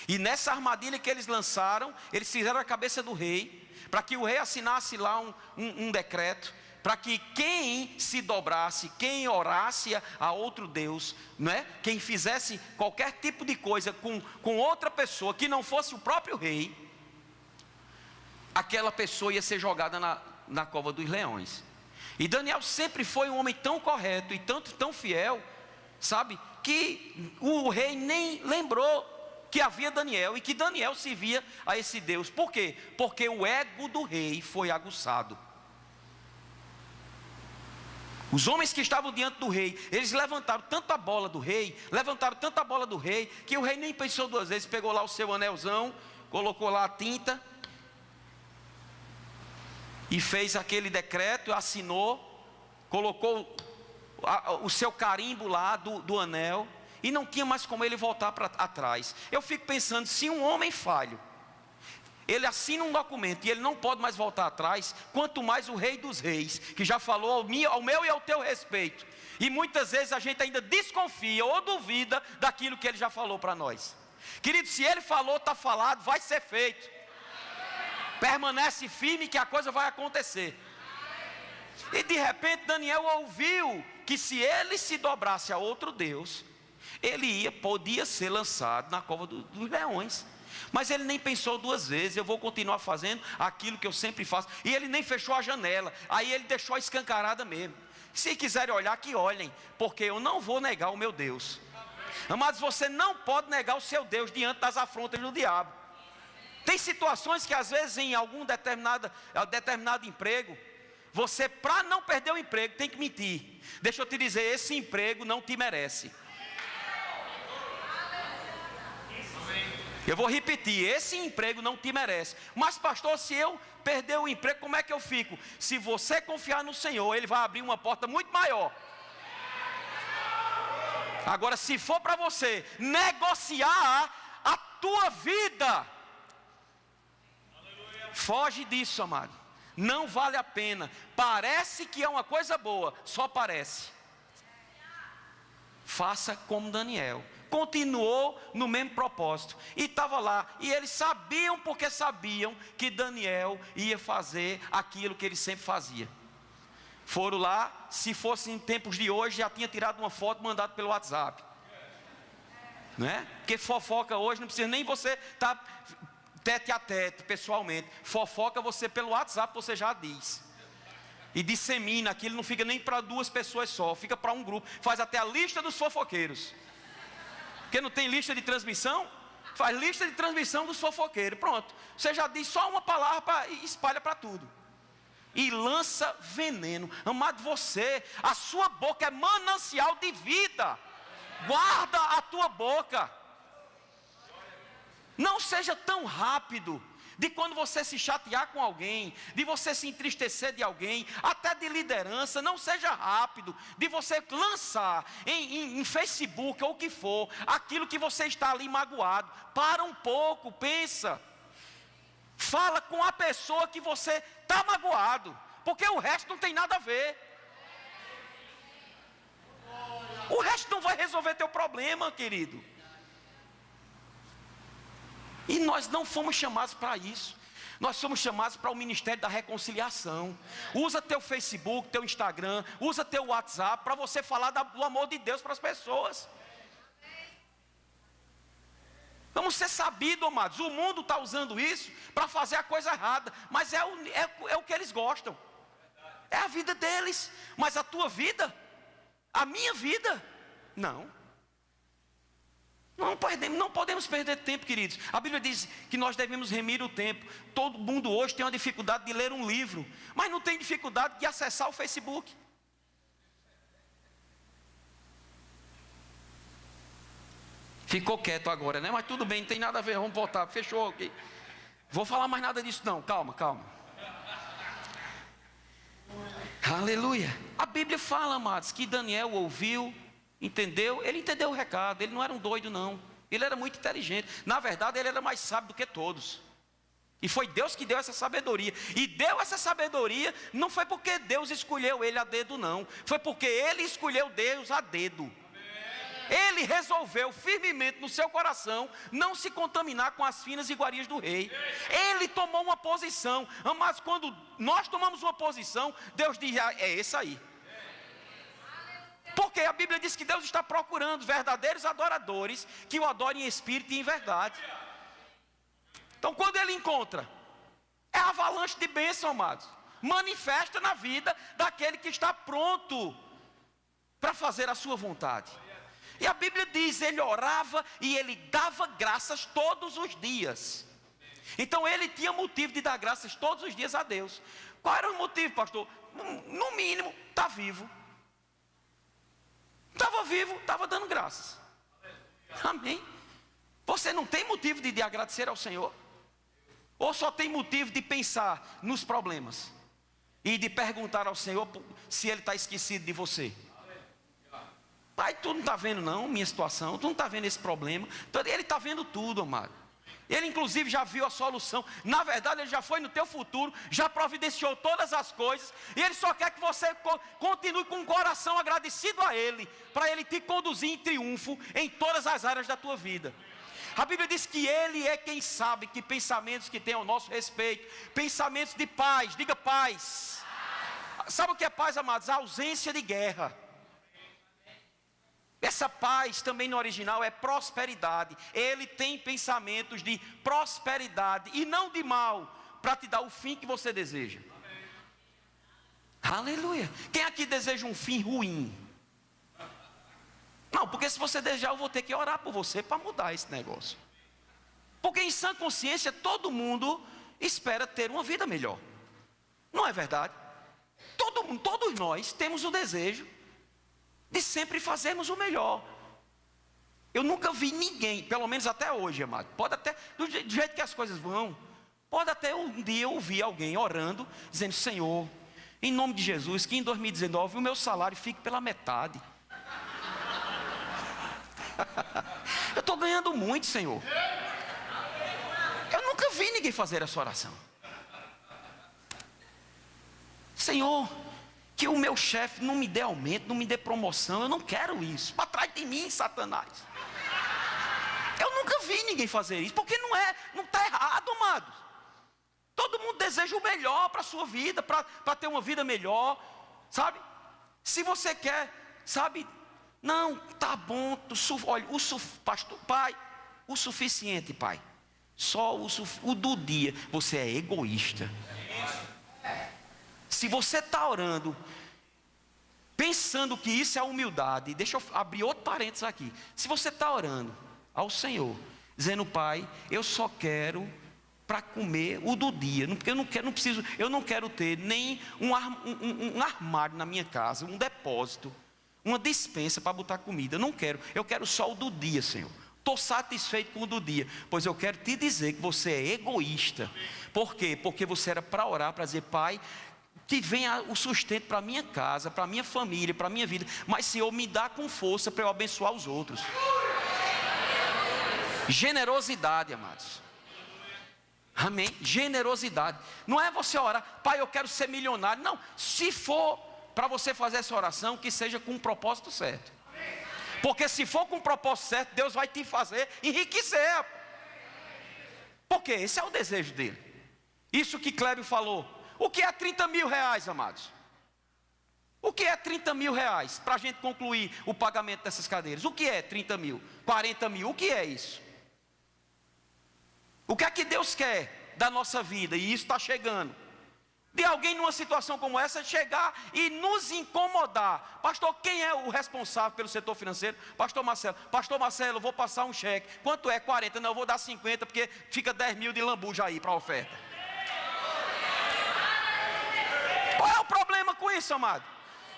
E nessa armadilha que eles lançaram, eles fizeram a cabeça do rei, para que o rei assinasse lá um decreto, para que quem se dobrasse, quem orasse a outro Deus, não é? Quem fizesse qualquer tipo de coisa com outra pessoa, que não fosse o próprio rei, aquela pessoa ia ser jogada na cova dos leões. E Daniel sempre foi um homem tão correto e tão fiel, sabe, que o rei nem lembrou que havia Daniel e que Daniel servia a esse Deus. Por quê? Porque o ego do rei foi aguçado. Os homens que estavam diante do rei, eles levantaram tanto a bola do rei, que o rei nem pensou 2 vezes, pegou lá o seu anelzão, colocou lá a tinta, e fez aquele decreto, assinou, colocou o seu carimbo lá do anel, e não tinha mais como ele voltar para atrás. Eu fico pensando, se um homem falho, ele assina um documento e ele não pode mais voltar atrás, quanto mais o rei dos reis, que já falou ao meu e ao teu respeito. E muitas vezes a gente ainda desconfia ou duvida daquilo que ele já falou para nós. Querido, se ele falou, está falado, vai ser feito. Permanece firme que a coisa vai acontecer. E de repente Daniel ouviu que se ele se dobrasse a outro Deus, ele podia ser lançado na cova dos leões. Mas ele nem pensou 2 vezes, eu vou continuar fazendo aquilo que eu sempre faço. E ele nem fechou a janela, aí ele deixou a escancarada mesmo. Se quiserem olhar, que olhem, porque eu não vou negar o meu Deus. Amados, você não pode negar o seu Deus diante das afrontas do diabo. Tem situações que às vezes em algum determinado emprego, você, para não perder o emprego, tem que mentir. Deixa eu te dizer, esse emprego não te merece. Eu vou repetir, esse emprego não te merece. Mas pastor, se eu perder o emprego, como é que eu fico? Se você confiar no Senhor, Ele vai abrir uma porta muito maior. Agora, se for para você negociar a tua vida, foge disso, amado. Não vale a pena. Parece que é uma coisa boa, só parece. Faça como Daniel. continuou no mesmo propósito, e estava lá, e eles sabiam, porque sabiam que Daniel ia fazer aquilo que ele sempre fazia. Foram lá, se fosse em tempos de hoje, já tinha tirado uma foto, mandado pelo WhatsApp, né? Porque fofoca hoje, não precisa nem você estar tete a tete, pessoalmente, fofoca você pelo WhatsApp, você já diz, e dissemina, aquilo não fica nem para 2 pessoas só, fica para um grupo, faz até a lista dos fofoqueiros, porque não tem lista de transmissão, faz lista de transmissão dos fofoqueiros, pronto, você já diz só uma palavra e espalha para tudo, e lança veneno. Amado, a sua boca é manancial de vida, guarda a tua boca, não seja tão rápido, de quando você se chatear com alguém, de você se entristecer de alguém, até de liderança, não seja rápido, de você lançar em Facebook ou o que for, aquilo que você está ali magoado. Para um pouco, pensa, fala com a pessoa que você está magoado, porque o resto não tem nada a ver, o resto não vai resolver teu problema, querido. E nós não fomos chamados para isso. Nós somos chamados para o ministério da reconciliação. Usa teu Facebook, teu Instagram, usa teu WhatsApp para você falar do amor de Deus para as pessoas. Vamos ser sabidos, amados. O mundo está usando isso para fazer a coisa errada, mas é o que eles gostam, é a vida deles. Mas a tua vida, a minha vida, não. Não podemos perder tempo, queridos. A Bíblia diz que nós devemos remir o tempo. Todo mundo hoje tem uma dificuldade de ler um livro, mas não tem dificuldade de acessar o Facebook. Ficou quieto agora, né? Mas tudo bem, não tem nada a ver, vamos voltar, fechou aqui. Vou falar mais nada disso não, calma. Aleluia. A Bíblia fala, amados, que Daniel ouviu, entendeu? Ele entendeu o recado, ele não era um doido não, ele era muito inteligente, na verdade ele era mais sábio do que todos, e foi Deus que deu essa sabedoria, e deu essa sabedoria, não foi porque Deus escolheu ele a dedo não, foi porque ele escolheu Deus a dedo. Ele resolveu firmemente no seu coração não se contaminar com as finas iguarias do rei. Ele tomou uma posição, mas quando nós tomamos uma posição, Deus diz, é esse aí. Porque a Bíblia diz que Deus está procurando verdadeiros adoradores que o adorem em espírito e em verdade. Então quando ele encontra, é avalanche de bênção, amados. Manifesta na vida daquele que está pronto para fazer a sua vontade. E a Bíblia diz, ele orava e ele dava graças todos os dias. Então ele tinha motivo de dar graças todos os dias a Deus. Qual era o motivo, pastor? No mínimo, está vivo. Estava vivo, estava dando graças. Amém. Você não tem motivo de agradecer ao Senhor? Ou só tem motivo de pensar nos problemas e de perguntar ao Senhor se Ele está esquecido de você? Pai, tu não está vendo não minha situação, tu não está vendo esse problema. Ele está vendo tudo, amado. Ele inclusive já viu a solução. Na verdade ele já foi no teu futuro, já providenciou todas as coisas, e ele só quer que você continue com o coração agradecido a ele, para ele te conduzir em triunfo em todas as áreas da tua vida. A Bíblia diz que ele é quem sabe que pensamentos que tem ao nosso respeito, pensamentos de paz, diga paz. Sabe o que é paz, amados? A ausência de guerra. Essa paz também no original é prosperidade. Ele tem pensamentos de prosperidade e não de mal, para te dar o fim que você deseja. Aleluia. Quem aqui deseja um fim ruim? Não, porque se você desejar eu vou ter que orar por você para mudar esse negócio. Porque em sã consciência todo mundo espera ter uma vida melhor. Não é verdade? Todos nós temos o desejo de sempre fazermos o melhor. Eu nunca vi ninguém, pelo menos até hoje, amado, pode até, do jeito que as coisas vão, pode até um dia eu ouvir alguém orando, dizendo, Senhor, em nome de Jesus, que em 2019 o meu salário fique pela metade. Eu estou ganhando muito, Senhor. Eu nunca vi ninguém fazer essa oração. Senhor, que o meu chefe não me dê aumento, não me dê promoção. Eu não quero isso. Para trás de mim, Satanás. nunca vi ninguém fazer isso, porque não está errado, amados. Todo mundo deseja o melhor para a sua vida, para ter uma vida melhor, sabe? Se você quer, sabe, não, tá bom, olha, pastor, pai, o suficiente, pai. Só o do dia. Você é egoísta. Se você está orando, pensando que isso é humildade, deixa eu abrir outro parênteses aqui. Se você está orando ao Senhor, dizendo, pai, eu só quero para comer o do dia, eu não quero ter nem um armário na minha casa, um depósito, uma despensa para botar comida, não quero, eu quero só o do dia, Senhor. Estou satisfeito com o do dia, pois eu quero te dizer que você é egoísta. Por quê? Porque você era para orar, para dizer, pai, que venha o sustento para a minha casa, para a minha família, para a minha vida, mas Senhor, me dá com força para eu abençoar os outros. Generosidade, amados. Amém? Generosidade. Não é você orar, pai, eu quero ser milionário. Não, se for para você fazer essa oração, que seja com um propósito certo. Porque se for com um propósito certo, Deus vai te fazer enriquecer. Porque esse é o desejo dele. Isso que Clébio falou. O que é 30 mil reais, amados? O que é 30 mil reais? Para a gente concluir o pagamento dessas cadeiras. O que é 30 mil? 40 mil? O que é isso? O que é que Deus quer da nossa vida? E isso está chegando. De alguém numa situação como essa chegar e nos incomodar. Pastor, quem é o responsável pelo setor financeiro? Pastor Marcelo. Pastor Marcelo, eu vou passar um cheque. Quanto é? 40? Não, eu vou dar 50 porque fica 10 mil de lambuja aí para a oferta. Qual é o problema com isso, amado?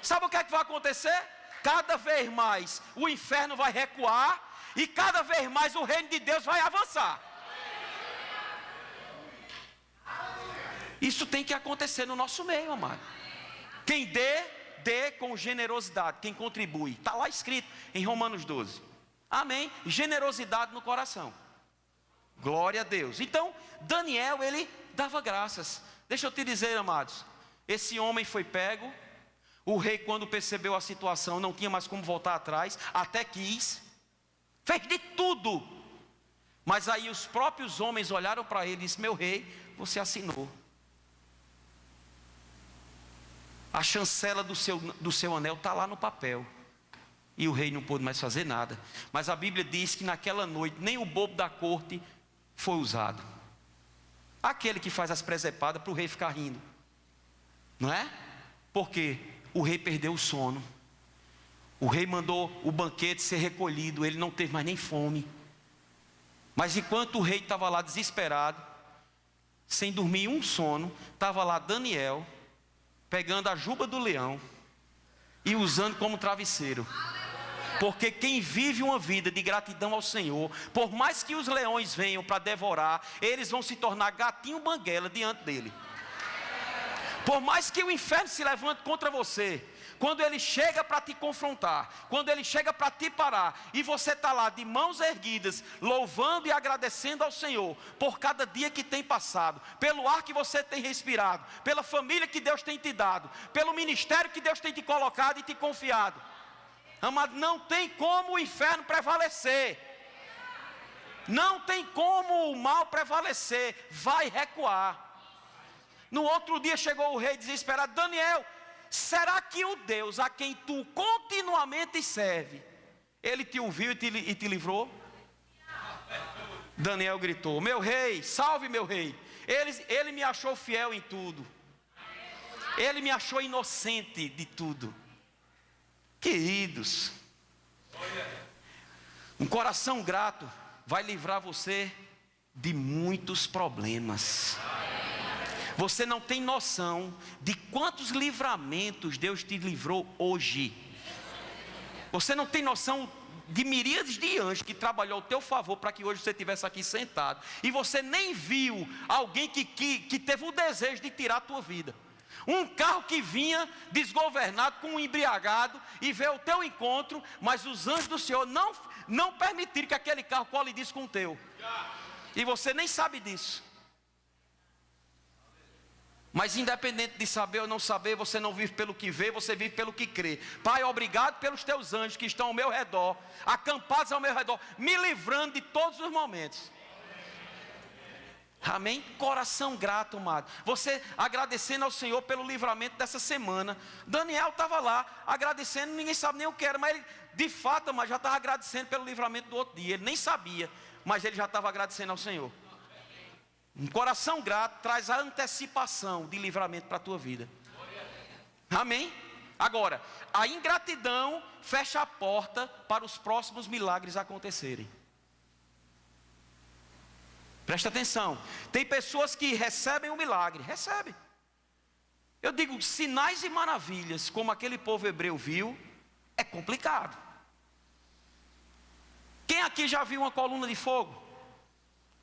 Sabe o que é que vai acontecer? Cada vez mais o inferno vai recuar e cada vez mais o reino de Deus vai avançar. Isso tem que acontecer no nosso meio, amado. Quem dê com generosidade. Quem contribui, está lá escrito em Romanos 12. Amém? Generosidade no coração. Glória a Deus. Então, Daniel, ele dava graças. Deixa eu te dizer, amados, esse homem foi pego. O rei, quando percebeu a situação, não tinha mais como voltar atrás, até quis, fez de tudo. Mas aí os próprios homens olharam para ele e disseram, meu rei, você assinou. A chancela do seu anel está lá no papel. E o rei não pôde mais fazer nada. Mas a Bíblia diz que naquela noite, nem o bobo da corte foi usado. Aquele que faz as presepadas para o rei ficar rindo. Não é? Porque o rei perdeu o sono. O rei mandou o banquete ser recolhido. Ele não teve mais nem fome. Mas enquanto o rei estava lá desesperado, sem dormir um sono, estava lá Daniel, pegando a juba do leão e usando como travesseiro. Porque quem vive uma vida de gratidão ao Senhor, por mais que os leões venham para devorar, eles vão se tornar gatinho banguela diante dele. Por mais que o inferno se levante contra você, quando ele chega para te confrontar, quando ele chega para te parar, e você está lá de mãos erguidas, louvando e agradecendo ao Senhor, por cada dia que tem passado, pelo ar que você tem respirado, pela família que Deus tem te dado, pelo ministério que Deus tem te colocado e te confiado. Amado, não tem como o inferno prevalecer. Não tem como o mal prevalecer, vai recuar. No outro dia chegou o rei desesperado, Daniel, será que o Deus a quem tu continuamente serve, ele te ouviu e te livrou? Daniel gritou, meu rei, salve meu rei, ele me achou fiel em tudo, ele me achou inocente de tudo. Queridos, um coração grato vai livrar você de muitos problemas. Você não tem noção de quantos livramentos Deus te livrou hoje. Você não tem noção de miríades de anjos que trabalhou ao teu favor para que hoje você estivesse aqui sentado. E você nem viu alguém que teve o desejo de tirar a tua vida. Um carro que vinha desgovernado, com um embriagado, e veio ao teu encontro, mas os anjos do Senhor não permitiram que aquele carro colidisse com o teu. E você nem sabe disso. Mas independente de saber ou não saber, você não vive pelo que vê, você vive pelo que crê. Pai, obrigado pelos teus anjos que estão ao meu redor, acampados ao meu redor, me livrando de todos os momentos. Amém? Coração grato, amado. Você agradecendo ao Senhor pelo livramento dessa semana. Daniel estava lá agradecendo, ninguém sabe nem o que era, mas ele, de fato, amado, já estava agradecendo pelo livramento do outro dia. Ele nem sabia, mas ele já estava agradecendo ao Senhor. Um coração grato traz a antecipação de livramento para a tua vida. Amém? Agora, a ingratidão fecha a porta para os próximos milagres acontecerem. Presta atenção. Tem pessoas que recebem o milagre. Recebem. Eu digo, sinais e maravilhas, como aquele povo hebreu viu, é complicado. Quem aqui já viu uma coluna de fogo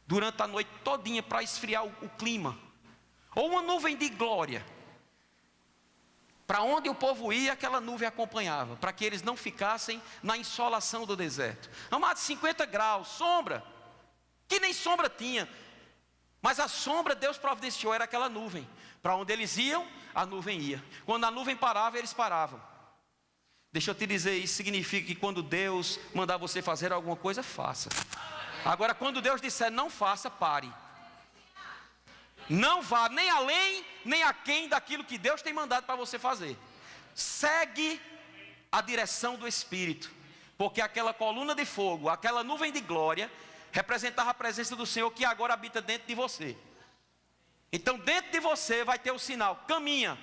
durante a noite todinha para esfriar o clima? Ou uma nuvem de glória. Para onde o povo ia, aquela nuvem acompanhava, para que eles não ficassem na insolação do deserto. Amados, 50 graus, sombra, que nem sombra tinha. Mas a sombra Deus providenciou, era aquela nuvem. Para onde eles iam, a nuvem ia. Quando a nuvem parava, eles paravam. Deixa eu te dizer, isso significa que quando Deus mandar você fazer alguma coisa, faça. Agora, quando Deus disser não faça, pare. Não vá nem além, nem aquém daquilo que Deus tem mandado para você fazer. Segue a direção do Espírito. Porque aquela coluna de fogo, aquela nuvem de glória, representava a presença do Senhor que agora habita dentro de você. Então dentro de você vai ter o sinal: caminha,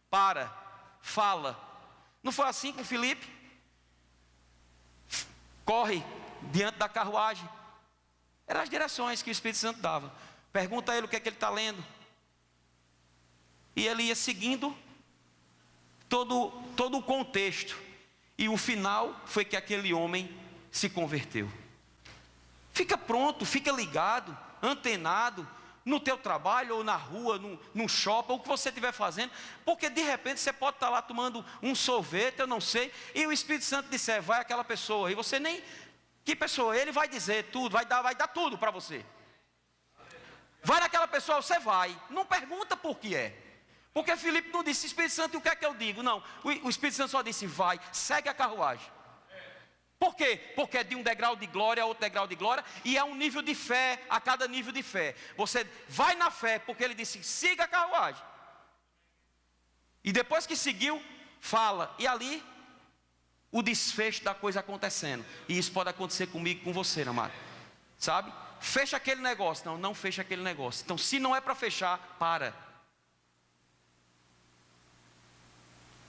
para, fala. Não foi assim com Filipe? Corre diante da carruagem. Eram as direções que o Espírito Santo dava. Pergunta a ele o que é que ele está lendo. E ele ia seguindo todo o contexto. E o final foi que aquele homem se converteu. Fica pronto, fica ligado, antenado, no teu trabalho ou na rua, no shopping, ou o que você estiver fazendo, porque de repente você pode estar lá tomando um sorvete, eu não sei, e o Espírito Santo disser, vai aquela pessoa, e você nem, que pessoa? Ele vai dizer tudo, vai dar tudo para você. Vai naquela pessoa, você vai, não pergunta por que é. Porque Filipe não disse, Espírito Santo, e o que é que eu digo? Não, o Espírito Santo só disse, vai, segue a carruagem. Por quê? Porque é de um degrau de glória a outro degrau de glória, e é um nível de fé a cada nível de fé. Você vai na fé, porque ele disse, siga a carruagem. E depois que seguiu, fala. E ali, o desfecho da coisa acontecendo. E isso pode acontecer comigo e com você, amado. Sabe? Fecha aquele negócio. Não fecha aquele negócio. Então, se não é para fechar, para.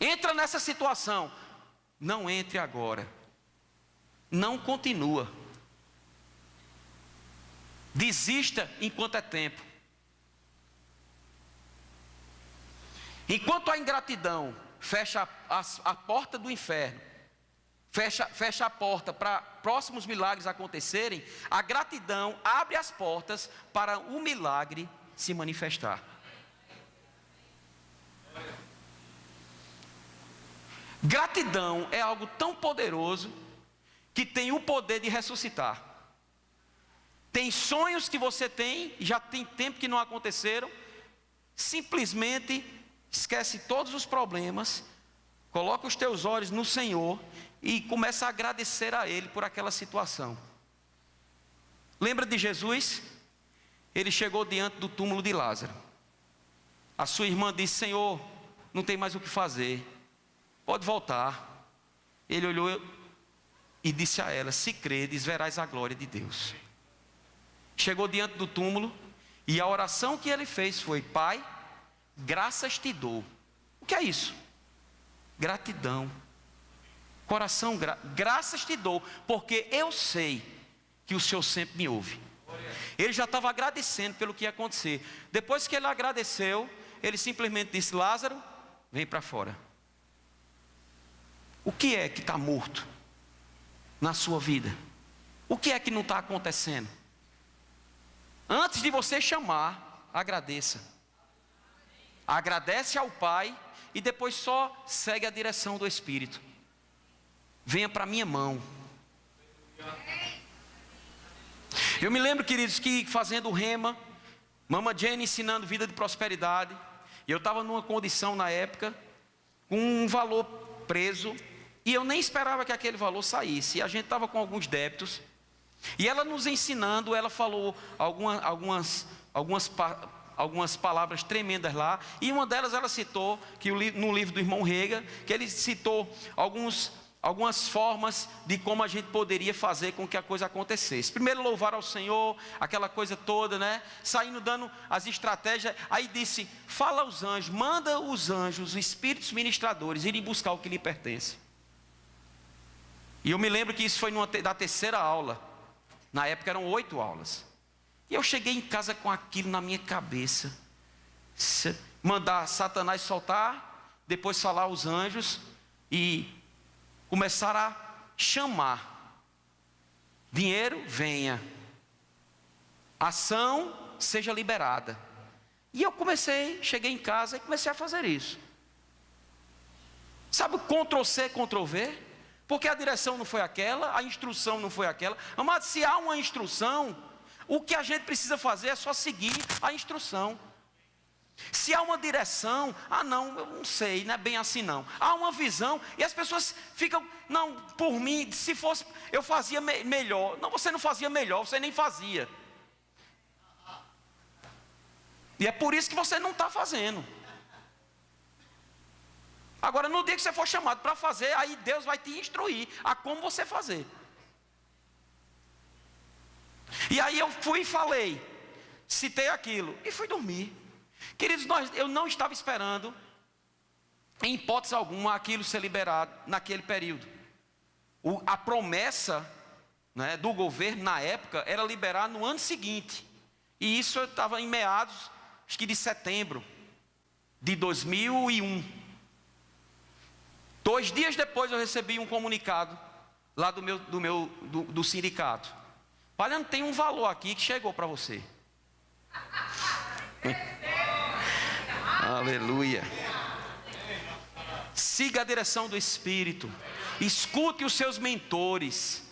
Entra nessa situação. Não entre agora. Não continua. Desista enquanto é tempo. Enquanto a ingratidão fecha a porta do inferno, fecha a porta para próximos milagres acontecerem, a gratidão abre as portas para o milagre se manifestar. Gratidão é algo tão poderoso que tem o poder de ressuscitar. Tem sonhos que você tem, já tem tempo que não aconteceram, simplesmente esquece todos os problemas, coloca os teus olhos no Senhor e começa a agradecer a Ele por aquela situação. Lembra de Jesus? Ele chegou diante do túmulo de Lázaro. A sua irmã disse, Senhor, não tem mais o que fazer, pode voltar. Ele olhou e disse a ela, se credes, verás a glória de Deus. Chegou diante do túmulo, e a oração que ele fez foi, Pai, graças te dou. O que é isso? Gratidão. Coração, graças te dou, porque eu sei que o Senhor sempre me ouve. Ele já estava agradecendo pelo que ia acontecer. Depois que ele agradeceu, ele simplesmente disse, Lázaro, vem para fora. O que é que está morto na sua vida? O que é que não está acontecendo? Antes de você chamar, agradeça. Agradece ao Pai e depois só segue a direção do Espírito. Venha para a minha mão. Eu me lembro, queridos, que fazendo rema, Mama Jane ensinando vida de prosperidade, E eu estava numa condição na época, com um valor preso, e eu nem esperava que aquele valor saísse. E a gente estava com alguns débitos. E ela nos ensinando, ela falou algumas palavras tremendas lá. E uma delas ela citou, que no livro do irmão Rega, que ele citou algumas formas de como a gente poderia fazer com que a coisa acontecesse. Primeiro, louvar ao Senhor, aquela coisa toda, né? Saindo dando as estratégias. Aí disse: fala aos anjos, manda os anjos, os espíritos ministradores, irem buscar o que lhe pertence. E eu me lembro que isso foi da terceira aula. Na época eram 8 aulas. E eu cheguei em casa com aquilo na minha cabeça. Mandar Satanás soltar, depois falar aos anjos e começar a chamar. Dinheiro, venha. Ação, seja liberada. E eu cheguei em casa e comecei a fazer isso. Sabe o Ctrl+C, Ctrl+V? Porque a direção não foi aquela, a instrução não foi aquela. Mas se há uma instrução, o que a gente precisa fazer é só seguir a instrução. Se há uma direção, não, eu não sei, não é bem assim não. Há uma visão e as pessoas ficam, não, por mim, se fosse, eu fazia melhor. Não, você não fazia melhor, você nem fazia. E é por isso que você não está fazendo. Agora, no dia que você for chamado para fazer, aí Deus vai te instruir a como você fazer. E aí eu fui e falei, citei aquilo e fui dormir. Queridos, eu não estava esperando, em hipótese alguma, aquilo ser liberado naquele período. A promessa, né, do governo na época era liberar no ano seguinte. E isso eu estava em meados, acho que de setembro de 2001. 2 dias depois eu recebi um comunicado lá do sindicato. Olha, tem um valor aqui que chegou para você. Aleluia. Siga a direção do Espírito. Escute os seus mentores.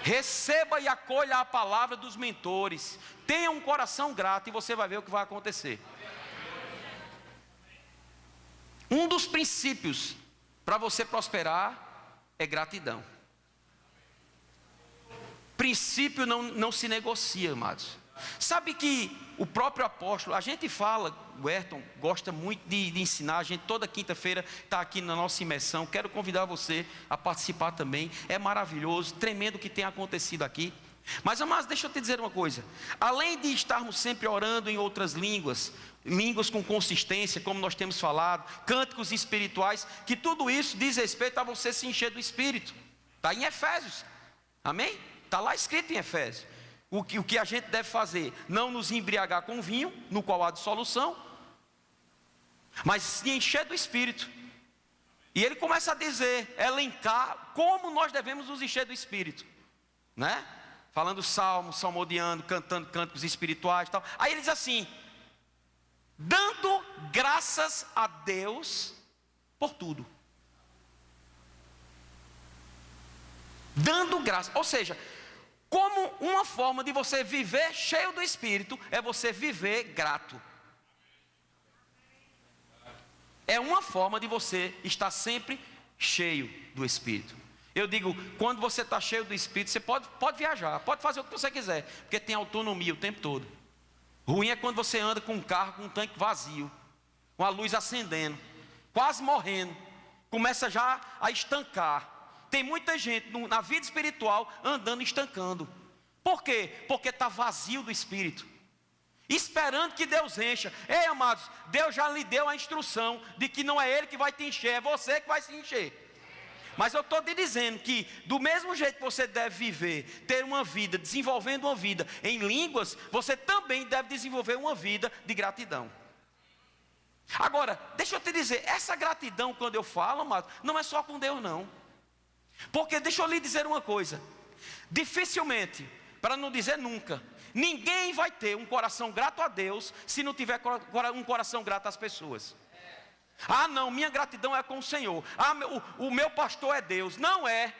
Receba e acolha a palavra dos mentores. Tenha um coração grato e você vai ver o que vai acontecer. Um dos princípios para você prosperar é gratidão. Princípio não se negocia, amados. Sabe que o próprio apóstolo, a gente fala, o Ayrton gosta muito de ensinar, a gente toda quinta-feira está aqui na nossa imersão. Quero convidar você a participar também. É maravilhoso, tremendo o que tem acontecido aqui. Mas, amados, deixa eu te dizer uma coisa. Além de estarmos sempre orando em outras línguas com consistência, como nós temos falado, cânticos espirituais, que tudo isso diz respeito a você se encher do Espírito. Está em Efésios, amém? Está lá escrito em Efésios. O que a gente deve fazer? Não nos embriagar com vinho, no qual há dissolução, mas se encher do Espírito. E ele começa a dizer, elencar como nós devemos nos encher do Espírito, né? Falando salmos, salmodiando, cantando cânticos espirituais e tal. Aí ele diz assim: dando graças a Deus por tudo. Dando graças, ou seja, como uma forma de você viver cheio do Espírito, é você viver grato. É uma forma de você estar sempre cheio do Espírito. Eu digo, quando você está cheio do Espírito, você pode viajar, pode fazer o que você quiser, porque tem autonomia o tempo todo. Ruim é quando você anda com um carro com um tanque vazio, com a luz acendendo, quase morrendo, começa já a estancar. Tem muita gente na vida espiritual andando estancando. Por quê? Porque está vazio do Espírito, esperando que Deus encha. Ei, amados, Deus já lhe deu a instrução de que não é Ele que vai te encher, é você que vai se encher. Mas eu estou te dizendo que do mesmo jeito que você deve viver, ter uma vida, desenvolvendo uma vida em línguas, você também deve desenvolver uma vida de gratidão. Agora, deixa eu te dizer, essa gratidão, quando eu falo, amado, não é só com Deus não. Porque deixa eu lhe dizer uma coisa, dificilmente, para não dizer nunca, ninguém vai ter um coração grato a Deus se não tiver um coração grato às pessoas. Não, minha gratidão é com o Senhor. O meu pastor é Deus. Não é.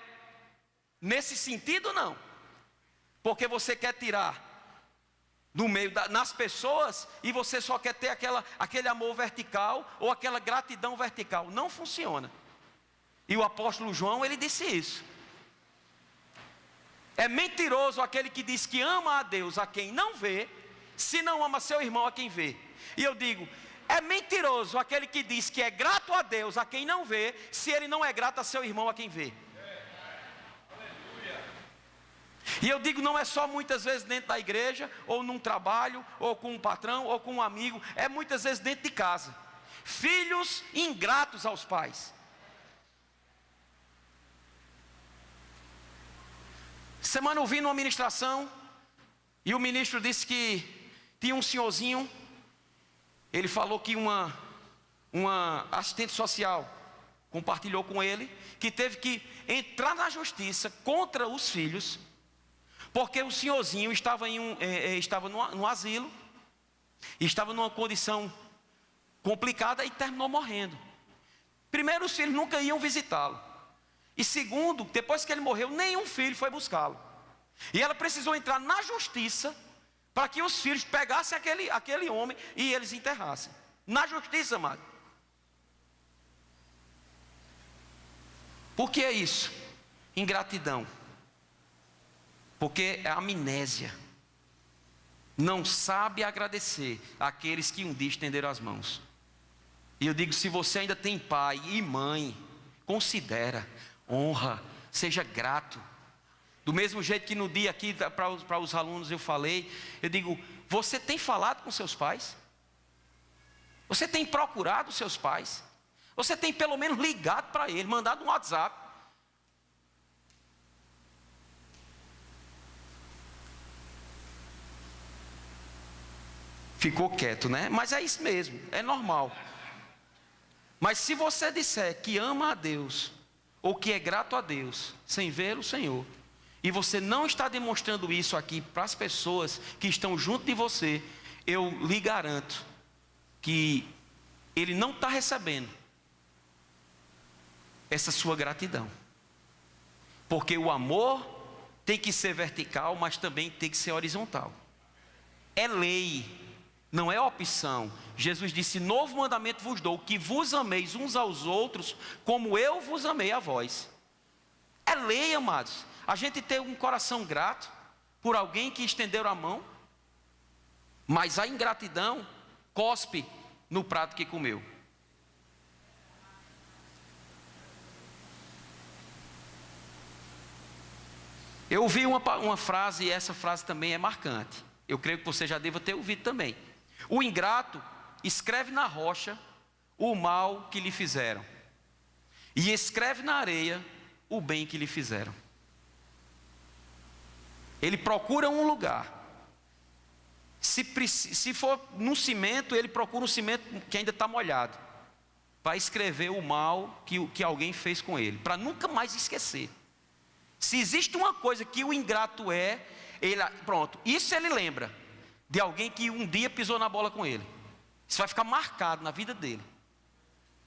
Nesse sentido não. Porque você quer tirar do meio nas pessoas, e você só quer ter aquele amor vertical ou aquela gratidão vertical. Não funciona. E o apóstolo João, ele disse isso. É mentiroso aquele que diz que ama a Deus a quem não vê, se não ama seu irmão a quem vê. E eu digo, é mentiroso aquele que diz que é grato a Deus a quem não vê, se ele não é grato a seu irmão a quem vê. E eu digo, não é só muitas vezes dentro da igreja, ou num trabalho, ou com um patrão, ou com um amigo, é muitas vezes dentro de casa. Filhos ingratos aos pais. Semana eu vim numa ministração, e o ministro disse que tinha um senhorzinho, ele falou que uma assistente social compartilhou com ele, que teve que entrar na justiça contra os filhos, porque o senhorzinho estava no asilo, e estava numa condição complicada e terminou morrendo. Primeiro, os filhos nunca iam visitá-lo. E segundo, depois que ele morreu, nenhum filho foi buscá-lo. E ela precisou entrar na justiça para que os filhos pegassem aquele homem e eles enterrassem. Na justiça, amado. Por que é isso? Ingratidão. Porque é amnésia. Não sabe agradecer àqueles que um dia estenderam as mãos. E eu digo, se você ainda tem pai e mãe, considera, honra, seja grato. Do mesmo jeito que no dia aqui para os alunos eu falei, eu digo, você tem falado com seus pais? Você tem procurado seus pais? Você tem pelo menos ligado para ele, mandado um WhatsApp? Ficou quieto, né? Mas é isso mesmo, é normal. Mas se você disser que ama a Deus, ou que é grato a Deus, sem ver o Senhor, e você não está demonstrando isso aqui para as pessoas que estão junto de você, eu lhe garanto que ele não está recebendo essa sua gratidão. Porque o amor tem que ser vertical, mas também tem que ser horizontal. É lei. Não é opção. Jesus disse, novo mandamento vos dou, que vos ameis uns aos outros, como eu vos amei a vós. É lei, amados. A gente ter um coração grato por alguém que estendeu a mão, mas a ingratidão cospe no prato que comeu. Eu ouvi uma frase, e essa frase também é marcante. Eu creio que você já deva ter ouvido também. O ingrato escreve na rocha o mal que lhe fizeram, e escreve na areia o bem que lhe fizeram. Ele procura um lugar. Se for num cimento, ele procura um cimento que ainda está molhado, para escrever o mal que alguém fez com ele, para nunca mais esquecer. Se existe uma coisa que o ingrato pronto, isso ele lembra de alguém que um dia pisou na bola com ele. Isso vai ficar marcado na vida dele,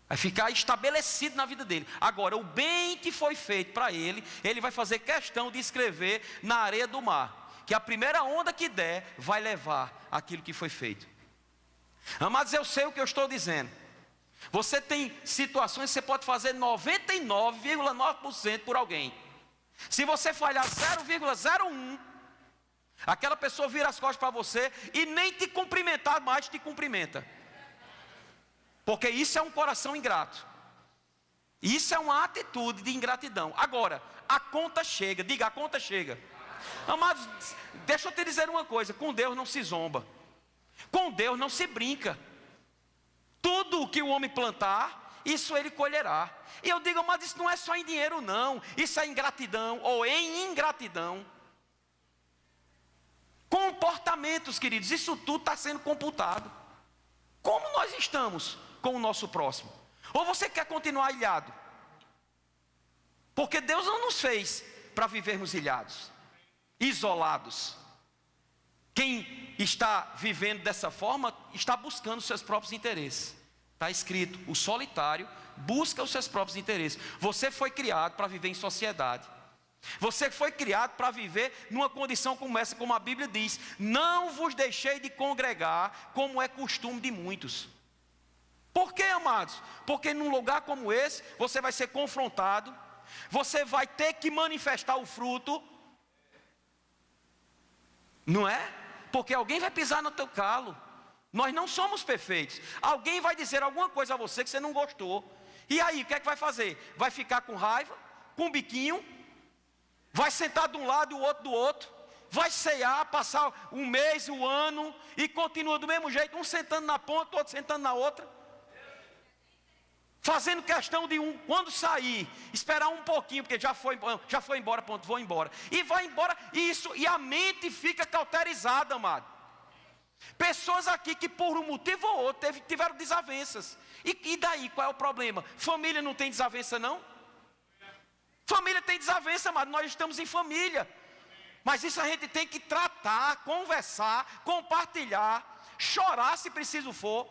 vai ficar estabelecido na vida dele. Agora, o bem que foi feito para ele, ele vai fazer questão de escrever na areia do mar, que a primeira onda que der, vai levar aquilo que foi feito. Amados, eu sei o que eu estou dizendo. Você tem situações que você pode fazer 99,9% por alguém. Se você falhar 0,01%, aquela pessoa vira as costas para você e nem te cumprimentar mais te cumprimenta. Porque isso é um coração ingrato. Isso é uma atitude de ingratidão. Agora, a conta chega. Diga, a conta chega. Amados, deixa eu te dizer uma coisa. Com Deus não se zomba. Com Deus não se brinca. Tudo o que o homem plantar, isso ele colherá. E eu digo, mas isso não é só em dinheiro não. Isso é ingratidão ou em ingratidão. Comportamentos, queridos, isso tudo está sendo computado. Como nós estamos com o nosso próximo? Ou você quer continuar ilhado? Porque Deus não nos fez para vivermos ilhados, isolados. Quem está vivendo dessa forma, está buscando seus próprios interesses. Está escrito, o solitário busca os seus próprios interesses. Você foi criado para viver em sociedade. Você foi criado para viver numa condição como essa, como a Bíblia diz: não vos deixei de congregar, como é costume de muitos. Por quê, amados? Porque num lugar como esse, você vai ser confrontado, você vai ter que manifestar o fruto, não é? Porque alguém vai pisar no teu calo. Nós não somos perfeitos. Alguém vai dizer alguma coisa a você que você não gostou. E aí, o que é que vai fazer? Vai ficar com raiva, com um biquinho, vai sentar de um lado e o outro do outro, vai ceiar, passar um mês, um ano, e continua do mesmo jeito, um sentando na ponta, outro sentando na outra, fazendo questão de quando sair, esperar um pouquinho, porque já foi embora, ponto, vou embora, e vai embora, e a mente fica cauterizada, amado. Pessoas aqui que por um motivo ou outro tiveram desavenças, e daí, qual é o problema? Família não tem desavença não? Família tem desavença, amado, nós estamos em família, mas isso a gente tem que tratar, conversar, compartilhar, chorar se preciso for.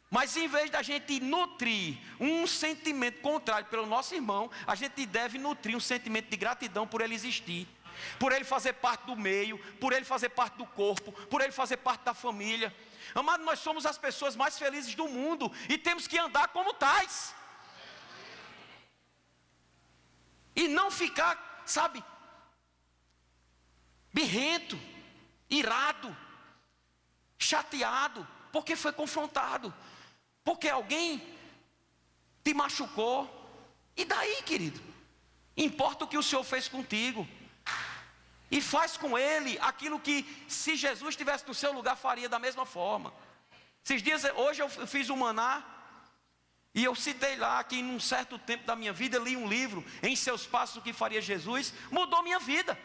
Mas em vez da gente nutrir um sentimento contrário pelo nosso irmão, a gente deve nutrir um sentimento de gratidão por ele existir, por ele fazer parte do meio, por ele fazer parte do corpo, por ele fazer parte da família. Amado, nós somos as pessoas mais felizes do mundo e temos que andar como tais. E não ficar, sabe, birrento, irado, chateado, porque foi confrontado, porque alguém te machucou. E daí, querido? Importa o que o Senhor fez contigo. E faz com ele aquilo que, se Jesus estivesse no seu lugar, faria da mesma forma. Esses dias, hoje eu fiz o maná, e eu citei lá que em um certo tempo da minha vida, li um livro, Em Seus Passos o que Faria Jesus, mudou minha vida.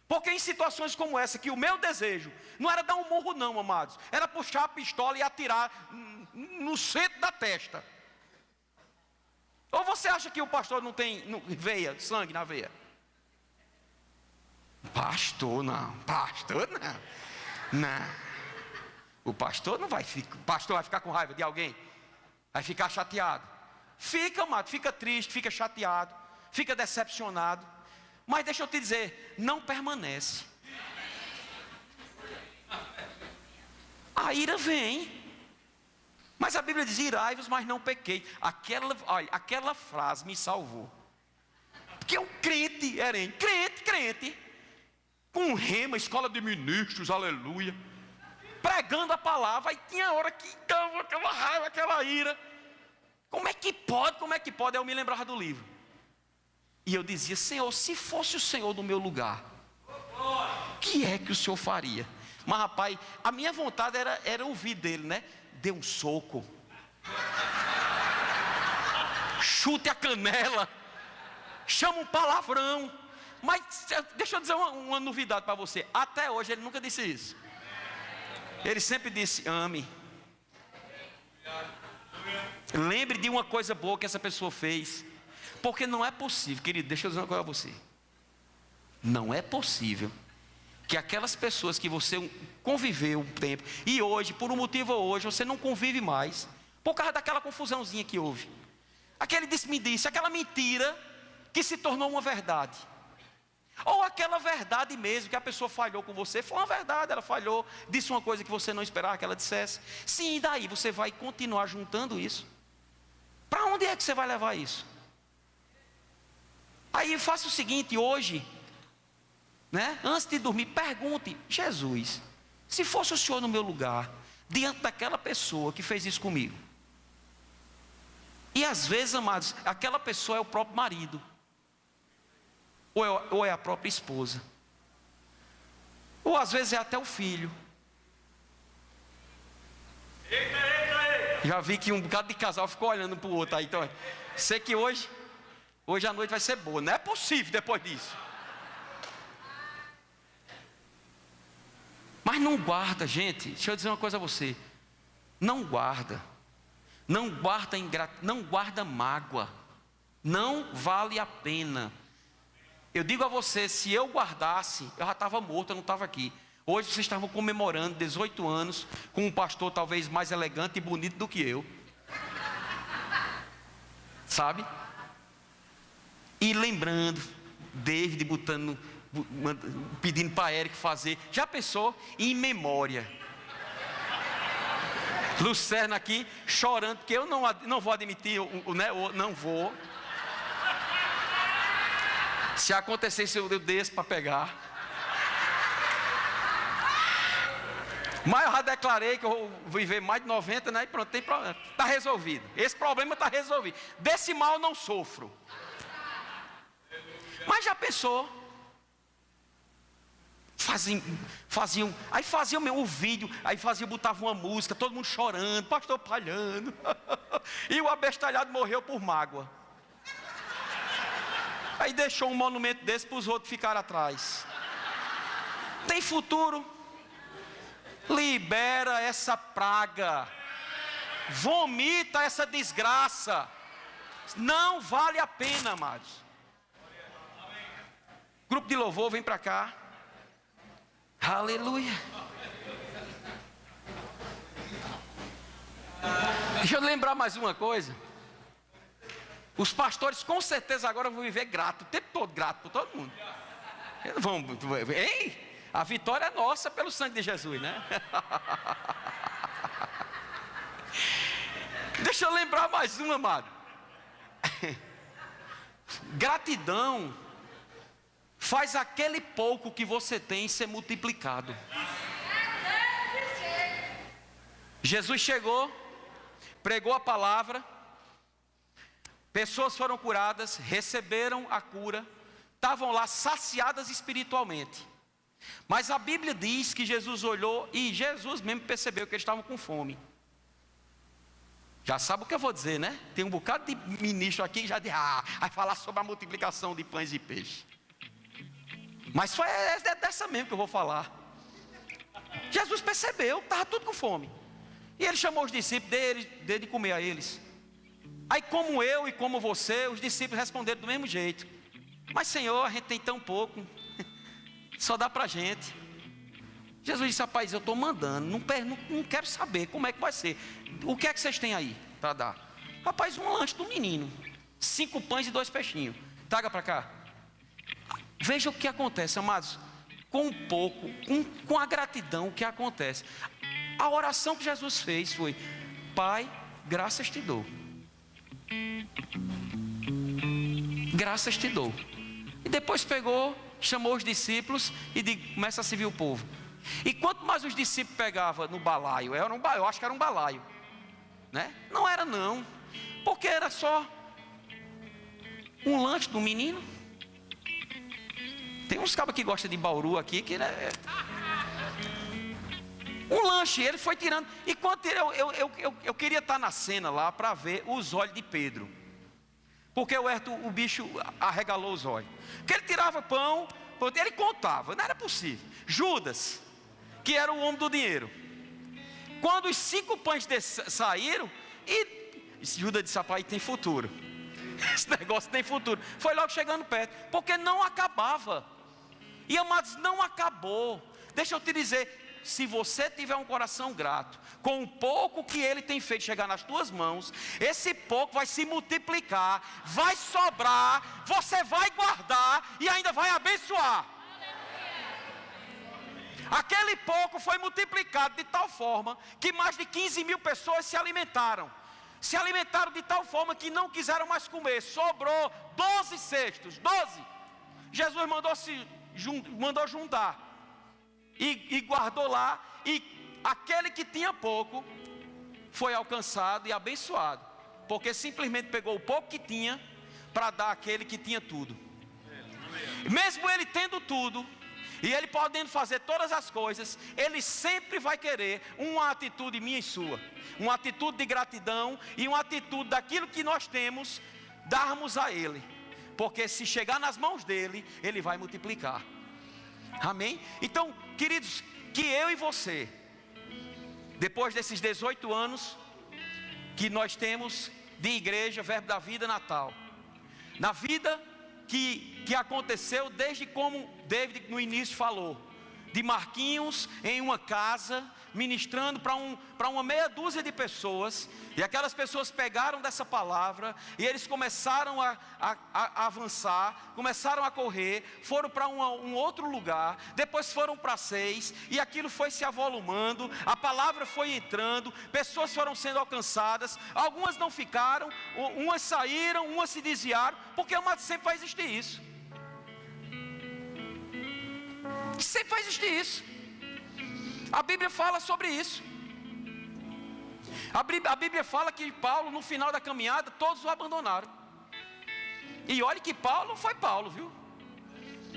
Porque em situações como essa, que o meu desejo não era dar um murro não, amados, era puxar a pistola e atirar no centro da testa. Ou você acha que o pastor não tem veia, sangue na veia? Pastor não. Não. O pastor não vai ficar, o pastor vai ficar com raiva de alguém? Vai ficar chateado. Fica, amado, fica triste, fica chateado, fica decepcionado. Mas deixa eu te dizer, não permanece. A ira vem. Mas a Bíblia diz: irai-vos, mas não pequei. Aquela frase me salvou. Porque o crente, crente, com rema, escola de ministros, aleluia, pregando a palavra, aí tinha hora que dava aquela raiva, aquela ira. Como é que pode? Eu me lembrava do livro. E eu dizia: Senhor, se fosse o Senhor no meu lugar, o que é que o Senhor faria? Mas rapaz, a minha vontade era ouvir dele, né? Dê um soco, chute a canela, chama um palavrão. Mas deixa eu dizer uma novidade para você. Até hoje ele nunca disse isso. Ele sempre disse: ame. Lembre de uma coisa boa que essa pessoa fez. Porque não é possível, querido, deixa eu dizer uma coisa a você. Não é possível que aquelas pessoas que você conviveu um tempo, e hoje, por um motivo ou hoje, você não convive mais, por causa daquela confusãozinha que houve, aquele disse-me-disse, aquela mentira que se tornou uma verdade, ou aquela verdade mesmo, que a pessoa falhou com você, foi uma verdade, ela falhou, disse uma coisa que você não esperava que ela dissesse. Sim, e daí você vai continuar juntando isso? Para onde é que você vai levar isso? Aí faça o seguinte, hoje, né, antes de dormir, pergunte: Jesus, se fosse o Senhor no meu lugar, diante daquela pessoa que fez isso comigo. E às vezes, amados, aquela pessoa é o próprio marido, ou é a própria esposa, ou às vezes é até o filho. Já vi que um bocado de casal ficou olhando para o outro aí. Então, sei que hoje a noite vai ser boa. Não é possível depois disso. Mas não guarda, gente. Deixa eu dizer uma coisa a você. Não guarda. Não guarda mágoa. Não vale a pena. Eu digo a você, se eu guardasse, eu já estava morto, eu não estava aqui. Hoje vocês estavam comemorando 18 anos com um pastor talvez mais elegante e bonito do que eu. Sabe? E lembrando, David pedindo para Eric fazer. Já pensou? Em memória. Lucerna aqui chorando, porque eu não vou admitir, né? Não vou. Se acontecesse, eu desse para pegar. Mas eu já declarei que eu vou viver mais de 90, né? E pronto, tem problema. Está resolvido. Esse problema está resolvido. Desse mal eu não sofro. Mas já pensou? Faziam o vídeo, aí botava uma música, todo mundo chorando, pastor palhando. E o abestalhado morreu por mágoa. Aí deixou um monumento desse para os outros ficarem atrás. Tem futuro? Libera essa praga. Vomita essa desgraça. Não vale a pena, amados. Grupo de louvor, vem para cá. Aleluia. Deixa eu lembrar mais uma coisa. Os pastores com certeza agora vão viver grato, o tempo todo grato por todo mundo. Eles vão, hein? A vitória é nossa pelo sangue de Jesus, né? Deixa eu lembrar mais uma, amado. Gratidão faz aquele pouco que você tem ser multiplicado. Jesus chegou, pregou a palavra, pessoas foram curadas, receberam a cura, estavam lá saciadas espiritualmente. Mas a Bíblia diz que Jesus olhou e Jesus mesmo percebeu que eles estavam com fome. Já sabe o que eu vou dizer, né? Tem um bocado de ministro aqui que já diz, vai falar sobre a multiplicação de pães e peixes. Mas foi dessa mesmo que eu vou falar. Jesus percebeu que estava tudo com fome. E ele chamou os discípulos dele de comer a eles. Aí como eu e como você, os discípulos responderam do mesmo jeito. Mas Senhor, a gente tem tão pouco. Só dá para a gente. Jesus disse, rapaz, eu estou mandando, não quero saber como é que vai ser. O que é que vocês têm aí para dar? Rapaz, um lanche do menino. 5 pães e 2 peixinhos. Traga para cá. Veja o que acontece, amados. Com um pouco, com a gratidão, o que acontece? A oração que Jesus fez foi, Pai, graças te dou. Graças te dou. E depois pegou, chamou os discípulos e começa a servir o povo. E quanto mais os discípulos pegavam no balaio, eu acho que era um balaio, né? Não era não, porque era só um lanche do menino. Tem uns cabos que gostam de Bauru aqui, que né, um lanche, ele foi tirando. E quando eu queria estar na cena lá para ver os olhos de Pedro, porque o bicho arregalou os olhos. Porque ele tirava pão, ele contava, não era possível. Judas, que era o homem do dinheiro, quando os 5 pães saíram, e Judas disse, rapaz, tem futuro. Esse negócio tem futuro. Foi logo chegando perto, porque não acabava. E amados, não acabou. Deixa eu te dizer, se você tiver um coração grato, com o pouco que Ele tem feito chegar nas tuas mãos, esse pouco vai se multiplicar, vai sobrar, você vai guardar e ainda vai abençoar. Aquele pouco foi multiplicado de tal forma que mais de 15 mil pessoas se alimentaram. Se alimentaram de tal forma que não quiseram mais comer. Sobrou 12 cestos, 12. Jesus mandou juntar e guardou lá. E aquele que tinha pouco foi alcançado e abençoado, porque simplesmente pegou o pouco que tinha para dar àquele que tinha tudo. Mesmo ele tendo tudo e ele podendo fazer todas as coisas, ele sempre vai querer uma atitude minha e sua, uma atitude de gratidão e uma atitude daquilo que nós temos, darmos a ele, porque se chegar nas mãos dele, ele vai multiplicar. Amém? Então, queridos, que eu e você, depois desses 18 anos que nós temos de igreja, Verbo da Vida Natal, na vida que aconteceu desde como David no início falou, de Marquinhos em uma casa, ministrando para uma meia dúzia de pessoas, e aquelas pessoas pegaram dessa palavra, e eles começaram a avançar, começaram a correr, foram para um outro lugar, depois foram para 6, e aquilo foi se avolumando, a palavra foi entrando, pessoas foram sendo alcançadas, algumas não ficaram, umas saíram, umas se desviaram, porque sempre vai existir isso. Sempre vai existir isso. A Bíblia fala sobre isso. A Bíblia fala que Paulo, no final da caminhada, todos o abandonaram. E olhe que Paulo não foi Paulo, viu?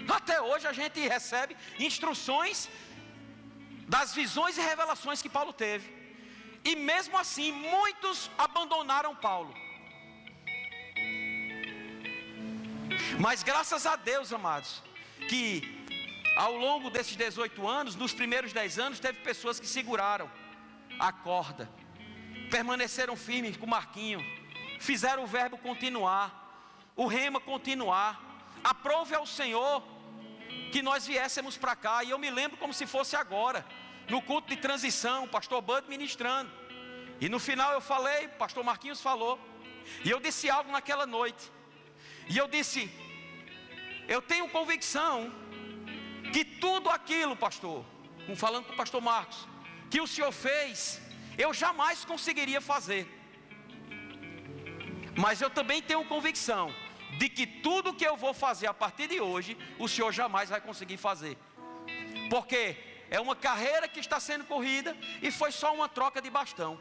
Até hoje a gente recebe instruções das visões e revelações que Paulo teve. E mesmo assim, muitos abandonaram Paulo. Mas graças a Deus, amados, que ao longo desses 18 anos, nos primeiros 10 anos, teve pessoas que seguraram a corda, permaneceram firmes com o Marquinho, fizeram o verbo continuar, o rema continuar. Aprove ao Senhor que nós viéssemos para cá. E eu me lembro como se fosse agora, no culto de transição, o pastor Bud ministrando, e no final eu falei, o pastor Marquinhos falou, e eu disse algo naquela noite, e eu disse: eu tenho convicção que tudo aquilo, pastor, falando com o pastor Marcos, que o senhor fez, eu jamais conseguiria fazer. Mas eu também tenho convicção de que tudo que eu vou fazer a partir de hoje, o senhor jamais vai conseguir fazer. Porque é uma carreira que está sendo corrida e foi só uma troca de bastão.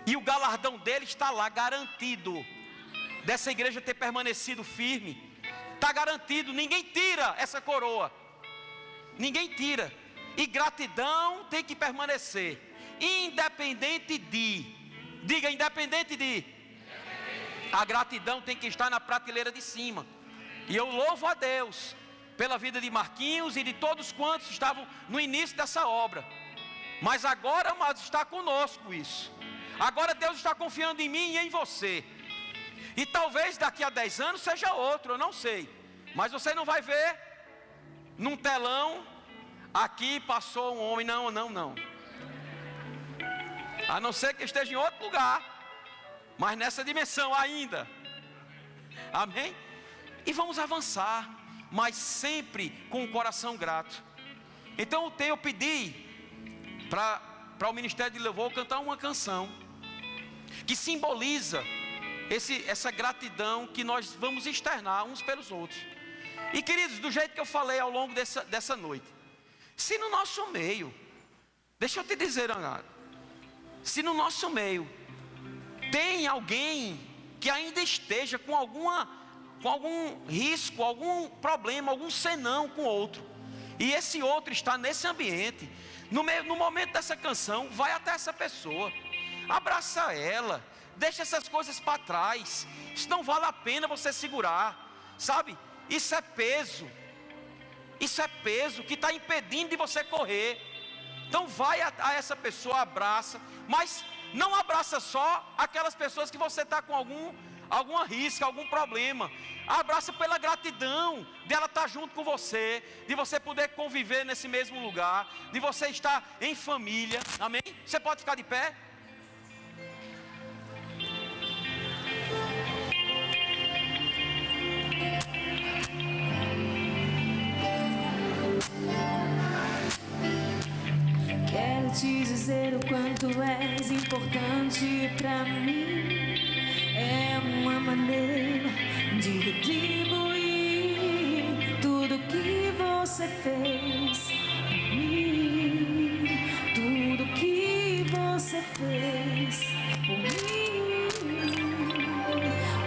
E o galardão dele está lá, garantido. Dessa igreja ter permanecido firme, está garantido, ninguém tira essa coroa. Ninguém tira. E gratidão tem que permanecer, independente de, diga, independente de, a gratidão tem que estar na prateleira de cima. E eu louvo a Deus pela vida de Marquinhos e de todos quantos estavam no início dessa obra. Mas agora, amados, está conosco isso. Agora Deus está confiando em mim e em você. E talvez daqui a 10 anos seja outro, eu não sei. Mas você não vai ver num telão, aqui passou um homem, não. A não ser que esteja em outro lugar, mas nessa dimensão ainda. Amém? E vamos avançar, mas sempre com o coração grato. Então eu pedi para o Ministério de Louvor cantar uma canção que simboliza essa gratidão que nós vamos externar uns pelos outros. E queridos, do jeito que eu falei ao longo dessa noite, se no nosso meio, deixa eu te dizer, amado, se no nosso meio tem alguém que ainda esteja com algum risco, algum problema, algum senão com outro, e esse outro está nesse ambiente, no momento dessa canção, vai até essa pessoa, abraça ela, deixa essas coisas para trás. Isso não vale a pena você segurar, sabe? Isso é peso que está impedindo de você correr. Então vai a essa pessoa, abraça, mas não abraça só aquelas pessoas que você está com alguma risca, algum problema. Abraça pela gratidão de ela estar junto com você, de você poder conviver nesse mesmo lugar, de você estar em família. Amém? Você pode ficar de pé? Quero te dizer o quanto és importante pra mim. É uma maneira de retribuir tudo que você fez por mim. Tudo que você fez por mim.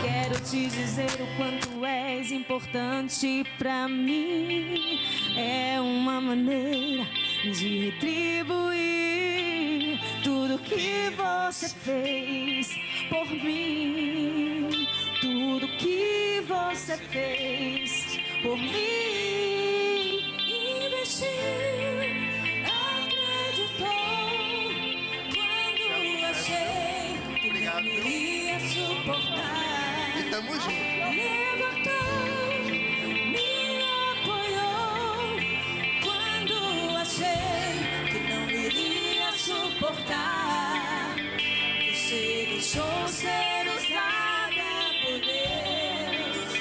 Quero te dizer o quanto és importante pra mim. É uma maneira de retribuir tudo que você fez por mim. Tudo que você fez por mim. Investiu, acreditou quando achei que não iria suportar. E tamo junto. Levantou, me apoiou quando deixou ser usada por Deus.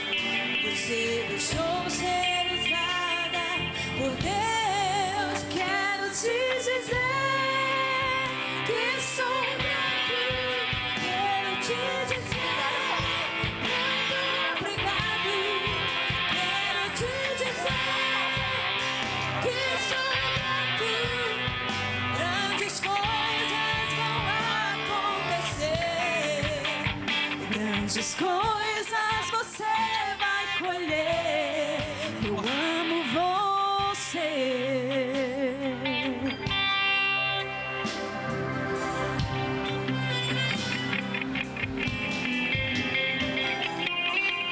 Você deixou ser usada por Deus. Quero te dizer que sou grato. Quero te dizer muito obrigado. Quero te dizer que sou grato. Grandes coisas vão acontecer. Grandes coisas você vai colher. Eu amo você.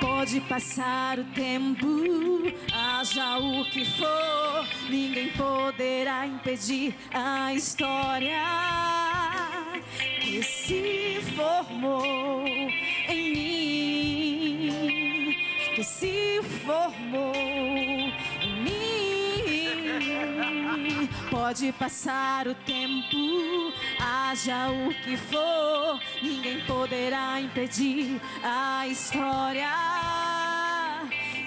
Pode passar o tempo, haja o que for, ninguém poderá impedir a história que se formou em mim, que se formou em mim. Pode passar o tempo, haja o que for, ninguém poderá impedir a história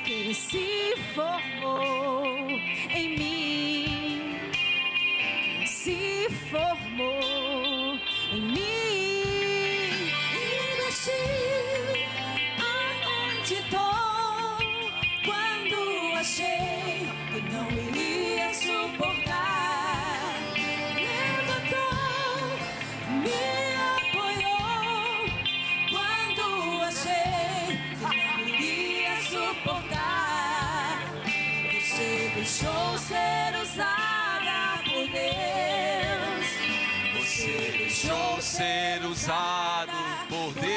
que se formou em mim, que se formou em mim. Investi aonde estou quando achei que não iria suportar. Levantou, me apoiou quando achei que não iria suportar. Você deixou ser usada por Deus. Você deixou ser usado por Deus.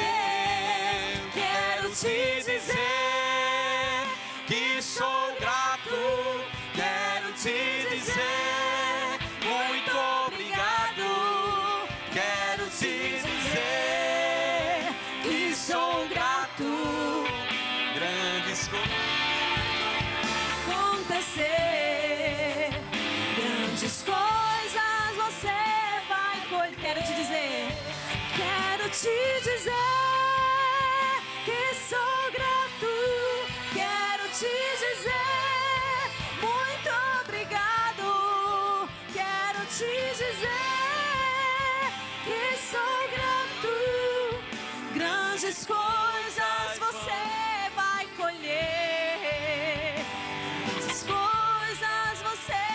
Quero te dizer que sou grato. Quero te dizer muito obrigado. Quero te dizer que sou grato. Grandes acontecer. Grandes coisas você vai colher. Quero te dizer que sou grato. Quero te dizer muito obrigado. Quero te dizer que sou grato. Grandes coisas você vai colher. Grandes coisas você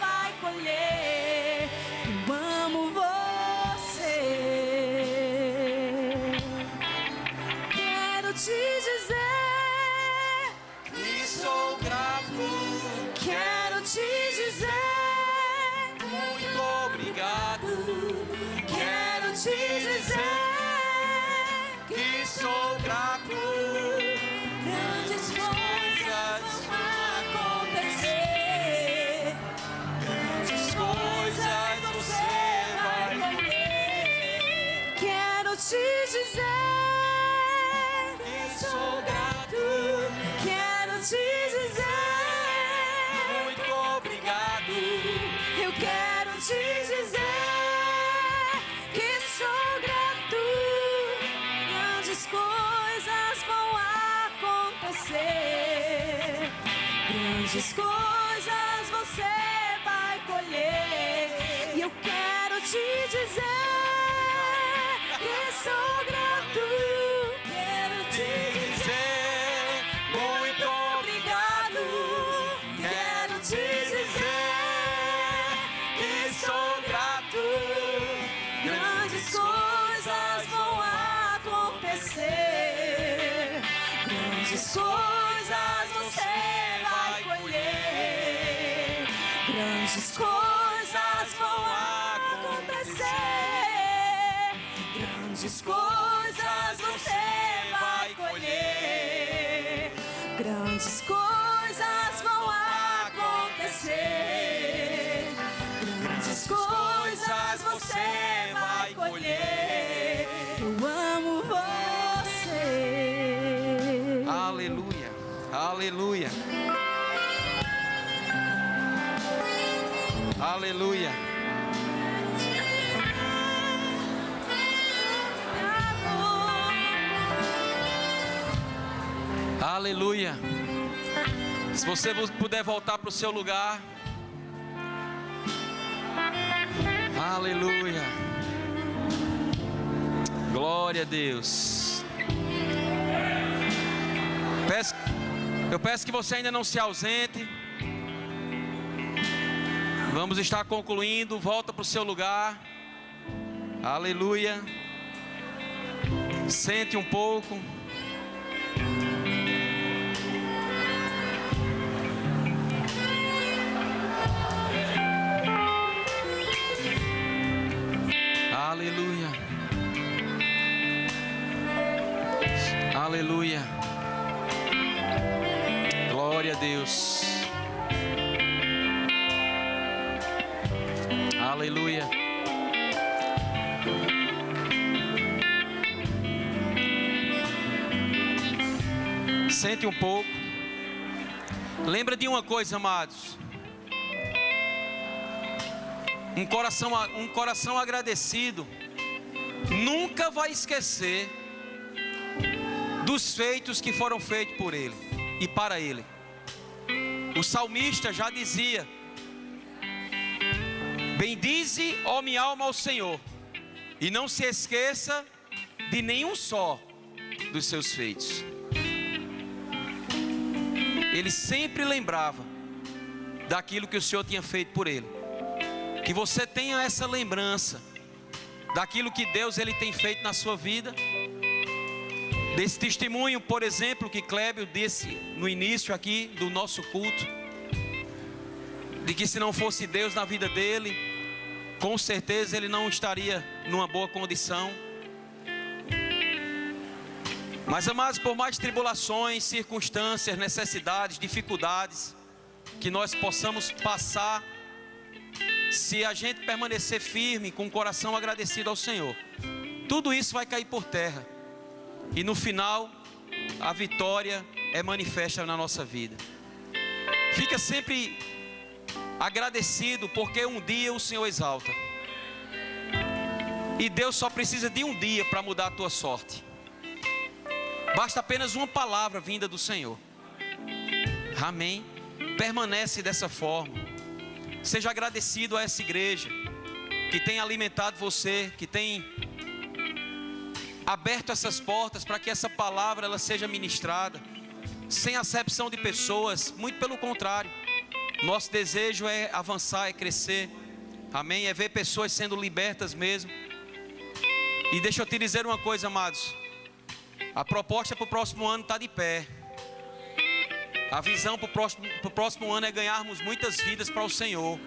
vai colher. Eu amo você. Quero te dizer que sou grato. quero te dizer Muito obrigado. quero te dizer Que sou grato. grandes coisas vão acontecer. Grandes coisas você vai colher. Quero te dizer Que sou grato. quero te dizer Muito obrigado. eu quero te dizer que sou grato. Grandes coisas vão acontecer. Grandes coisas você vai colher. E eu quero te dizer que sou grato. Quero te dizer Muito obrigado. Quero te dizer que sou grato. grandes coisas vão acontecer. Grandes coisas você vai colher. Grandes coisas vão acontecer. Grandes coisas você vai colher. Grandes coisas vão acontecer. Grandes coisas você vai colher. Eu amo você. Aleluia. Aleluia. Aleluia. Aleluia. Se você puder voltar para o seu lugar. Aleluia. Glória a Deus. Eu peço que você ainda não se ausente. Vamos estar concluindo. Volta para o seu lugar. Aleluia. Sente um pouco. Aleluia. Aleluia. Glória a Deus. Aleluia. Sente um pouco. Lembra de uma coisa, amados. Um coração agradecido nunca vai esquecer dos feitos que foram feitos por Ele e para Ele. O salmista já dizia: bendize, ó minha alma, ao Senhor, e não se esqueça de nenhum só dos seus feitos. Ele sempre lembrava daquilo que o Senhor tinha feito por ele. Que você tenha essa lembrança daquilo que Deus ele tem feito na sua vida. Desse testemunho, por exemplo, que Clébio disse no início aqui do nosso culto, de que se não fosse Deus na vida dele, com certeza ele não estaria numa boa condição. Mas, amados, por mais tribulações, circunstâncias, necessidades, dificuldades que nós possamos passar, se a gente permanecer firme, com o coração agradecido ao Senhor, tudo isso vai cair por terra. E no final, a vitória é manifesta na nossa vida. Fica sempre agradecido, porque um dia o Senhor exalta. E Deus só precisa de um dia para mudar a tua sorte. Basta apenas uma palavra vinda do Senhor. Amém? Permanece dessa forma. Seja agradecido a essa igreja que tem alimentado você, que tem aberto essas portas para que essa palavra ela seja ministrada, sem acepção de pessoas. Muito pelo contrário, nosso desejo é avançar, é crescer. Amém? É ver pessoas sendo libertas mesmo. E deixa eu te dizer uma coisa, amados. A proposta para o próximo ano está de pé. A visão para o próximo ano é ganharmos muitas vidas para o Senhor.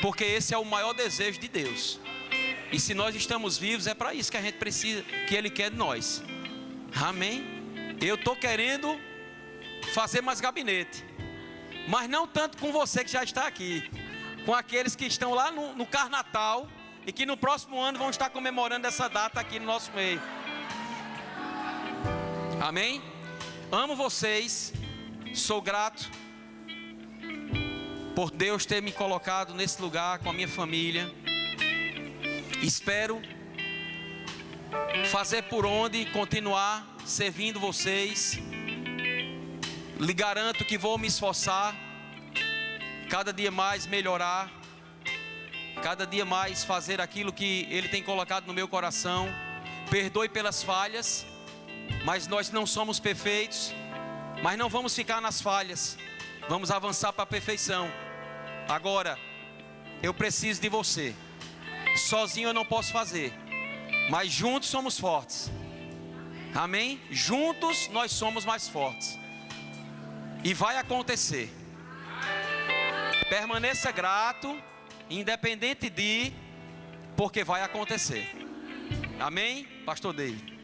Porque esse é o maior desejo de Deus. E se nós estamos vivos, é para isso que a gente precisa, que Ele quer de nós. Amém? Eu estou querendo fazer mais gabinete. Mas não tanto com você que já está aqui. Com aqueles que estão lá no Carnatal e que no próximo ano vão estar comemorando essa data aqui no nosso meio. Amém? Amo vocês. Sou grato por Deus ter me colocado nesse lugar com a minha família. Espero fazer por onde continuar servindo vocês. Lhe garanto que vou me esforçar, cada dia mais melhorar, cada dia mais fazer aquilo que Ele tem colocado no meu coração. Perdoe pelas falhas, mas nós não somos perfeitos. Mas não vamos ficar nas falhas, vamos avançar para a perfeição. Agora, eu preciso de você. Sozinho eu não posso fazer, mas juntos somos fortes. Amém? Juntos nós somos mais fortes. E vai acontecer. Permaneça grato, independente de, porque vai acontecer. Amém? Pastor David.